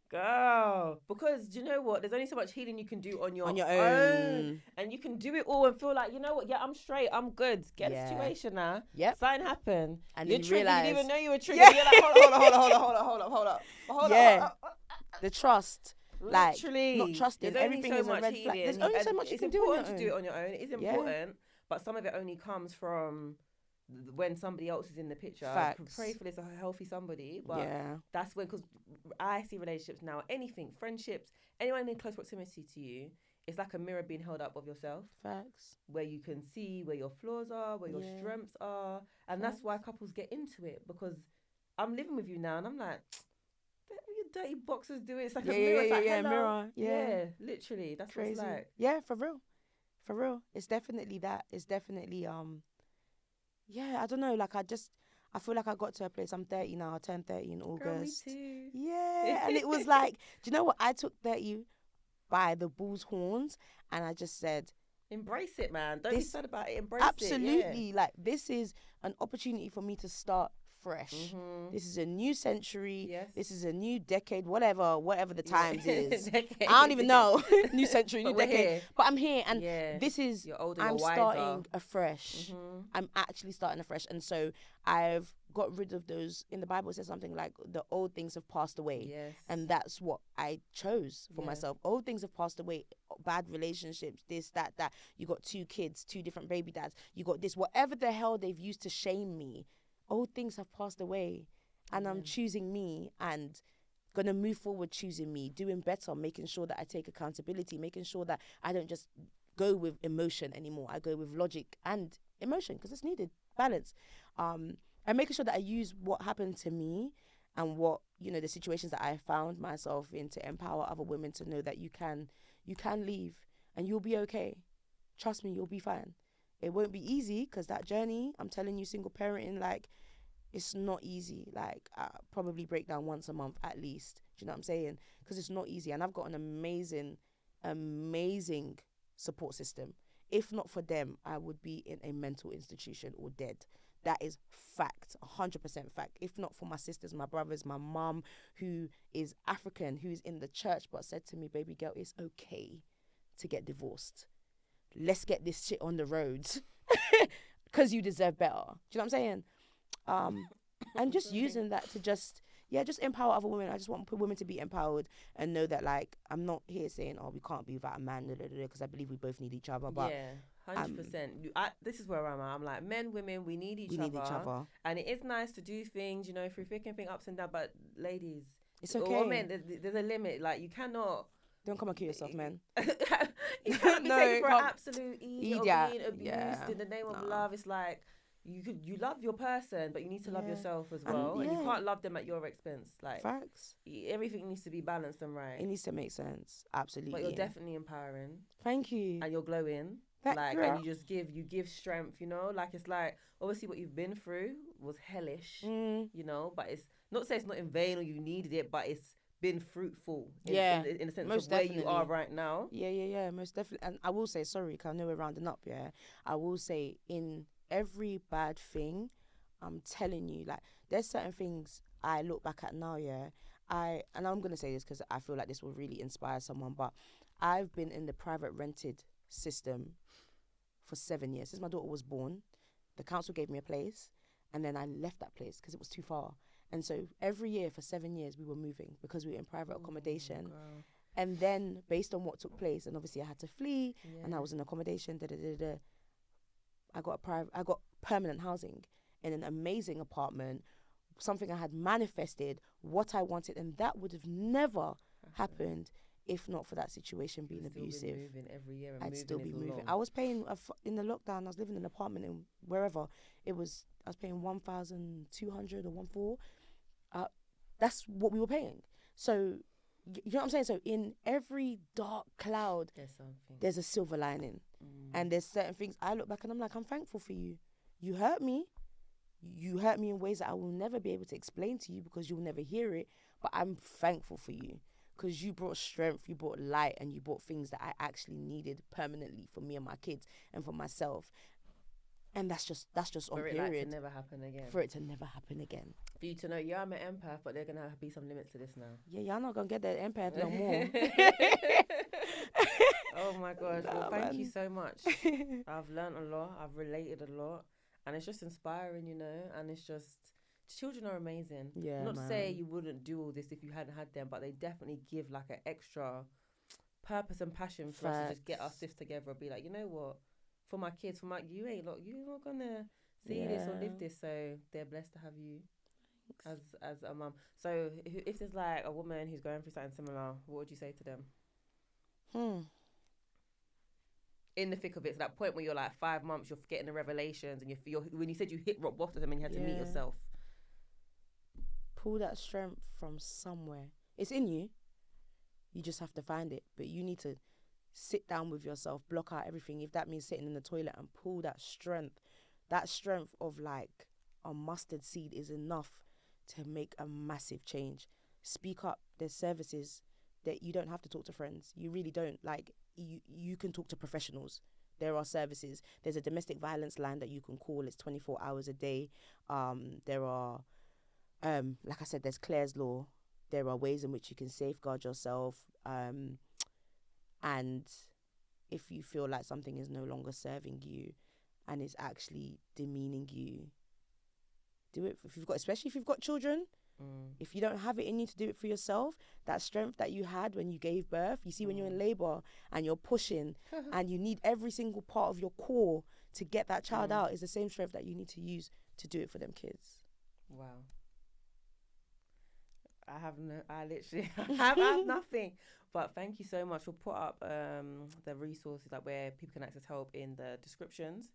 Girl, because do you know what? There's only so much healing you can do on your own. And you can do it all and feel like, you know what? Yeah, I'm straight. I'm good. Get a situation now. Yep. Something happened. And you're triggered. You didn't even know you were triggered. Yeah. You're like, hold up. The trust. Literally. Like, not trusting. There's Everything so is a much red healing. flag. There's only so much you can do on your own. It's important to do it on your own. It is important. But some of it only comes from when somebody else is in the picture. Facts. Pray for this, a healthy somebody. But that's when, because I see relationships now, anything, friendships, anyone in close proximity to you, it's like a mirror being held up of yourself. Facts. Where you can see where your flaws are, where your strengths are. And that's why couples get into it, because I'm living with you now and I'm like, what are your dirty boxers doing? It's like a mirror. It's like, hello. Mirror. Yeah, literally. That's crazy. What it's like. Yeah, for real. It's definitely that. It's definitely yeah, I don't know. Like I feel like I got to a place. I'm 30 now. I turned 30 in August. Girl, me too. Yeah, and it was like, do you know what? I took 30 by the bull's horns, and I just said, embrace it, man. Don't be sad about it. Embrace absolutely, it. Absolutely. Like, this is an opportunity for me to start fresh. This is a new century. Yes. This is a new decade, whatever the times is. I don't even know. New century, new decade. Here. But I'm here, and this is, you're older, I'm you're starting afresh. I'm actually starting afresh. And so I've got rid of those. In the Bible, it says something like the old things have passed away. Yes. And that's what I chose for myself. Old things have passed away. Bad relationships, this, that. You got 2 kids, 2 different baby dads. You got this, whatever the hell they've used to shame me. Old things have passed away, and I'm choosing me and gonna move forward choosing me, doing better, making sure that I take accountability, making sure that I don't just go with emotion anymore. I go with logic and emotion because it's needed, balance. And making sure that I use what happened to me and what, the situations that I found myself in to empower other women to know that you can leave and you'll be okay. Trust me, you'll be fine. It won't be easy because that journey, I'm telling you, single parenting, like, it's not easy. Like, I probably break down once a month at least. Do you know what I'm saying? Because it's not easy. And I've got an amazing support system. If not for them, I would be in a mental institution or dead. That is fact, 100% fact. If not for my sisters, my brothers, my mum, who is African, who's in the church, but said to me, baby girl, it's okay to get divorced. Let's get this shit on the roads because you deserve better. Do you know what I'm saying? And just using that to just empower other women. I just want women to be empowered and know that, like, I'm not here saying, we can't be without a man, because I believe we both need each other. But 100%. This is where I'm at. I'm like, men, women, we need each other. And it is nice to do things, through thick and thin, ups and downs. But ladies, it's okay. Or men, there's a limit. Like, you cannot. Don't come and kill yourself, man. You can't be taken for an absolute idiot or being abused in the name of love. It's like, you love your person, but you need to love yourself as well. And you can't love them at your expense. Like, facts. Everything needs to be balanced and right. It needs to make sense. Absolutely. But you're definitely empowering. Thank you. And you're glowing. And you give strength, Like, it's like, obviously what you've been through was hellish, but it's not to say it's not in vain or you needed it, but it's been fruitful in the sense of where you are right now. Yeah, most definitely. And I will say, sorry, because I know we're rounding up, I will say, in every bad thing, I'm telling you, like, there's certain things I look back at now, and I'm going to say this because I feel like this will really inspire someone, but I've been in the private rented system for 7 years. Since my daughter was born, the council gave me a place, and then I left that place because it was too far. And so every year for 7 years we were moving because we were in private accommodation. Girl. And then based on what took place, and obviously I had to flee, and I was in accommodation, I got permanent housing in an amazing apartment, something I had manifested, what I wanted, and that would have never happened if not for that situation being abusive. Been moving every year, and I'd still be moving. I was paying in the lockdown. I was living in an apartment in wherever it was. I was paying 1,200 or 1,400. That's what we were paying. So you know what I'm saying. So in every dark cloud, there's a silver lining, and there's certain things I look back and I'm like, I'm thankful for you. You hurt me. You hurt me in ways that I will never be able to explain to you because you'll never hear it. But I'm thankful for you. Because you brought strength, you brought light, and you brought things that I actually needed permanently for me and my kids and for myself. And that's just on period. For it to never happen again. For it to never happen again. For you to know, I'm an empath, but there's going to be some limits to this now. Yeah, y'all not going to get that empath no more. Oh my God. Well, thank you so much. I've learned a lot. I've related a lot. And it's just inspiring, and it's just... Children are amazing. Yeah, not to say you wouldn't do all this if you hadn't had them, but they definitely give like an extra purpose and passion for us to just get our stuff together and be like, you know what, for my kids, you're not gonna see this or live this, so they're blessed to have you as a mum. So if there's like a woman who's going through something similar, what would you say to them? in the thick of it, to that point where you're like 5 months, you're getting the revelations, and you're when you said you hit rock bottom and you had to meet yourself. Pull that strength from somewhere. It's in you. You just have to find it. But you need to sit down with yourself, block out everything. If that means sitting in the toilet, and pull that strength. That strength of like a mustard seed is enough to make a massive change. Speak up. There's services that you don't have to talk to friends. You really don't. Like, you can talk to professionals. There are services. There's a domestic violence line that you can call. It's 24 hours a day. There are, like I said, there's Clare's Law. There are ways in which you can safeguard yourself. And if you feel like something is no longer serving you and is actually demeaning you, do it. Especially if you've got children. If you don't have it in you to do it for yourself, that strength that you had when you gave birth, you see when you're in labour and you're pushing and you need every single part of your core to get that child out, is the same strength that you need to use to do it for them kids. Wow. I literally have nothing. But thank you so much. We'll put up the resources, like where people can access help, in the descriptions.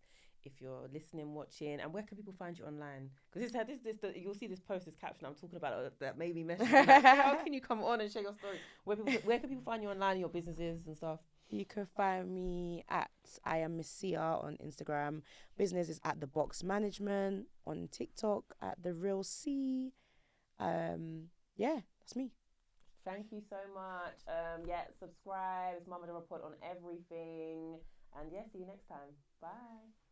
If you're listening, watching, and where can people find you online? Because you'll see this post, this caption I'm talking about that made me message. Like, how can you come on and share your story? Where can people find you online, your businesses and stuff? You can find me at I am Miss Sia on Instagram. Business is at The Box Management. On TikTok at The Real C. Yeah, that's me. Thank you so much. Subscribe. It's Mama the Report on everything. And see you next time. Bye.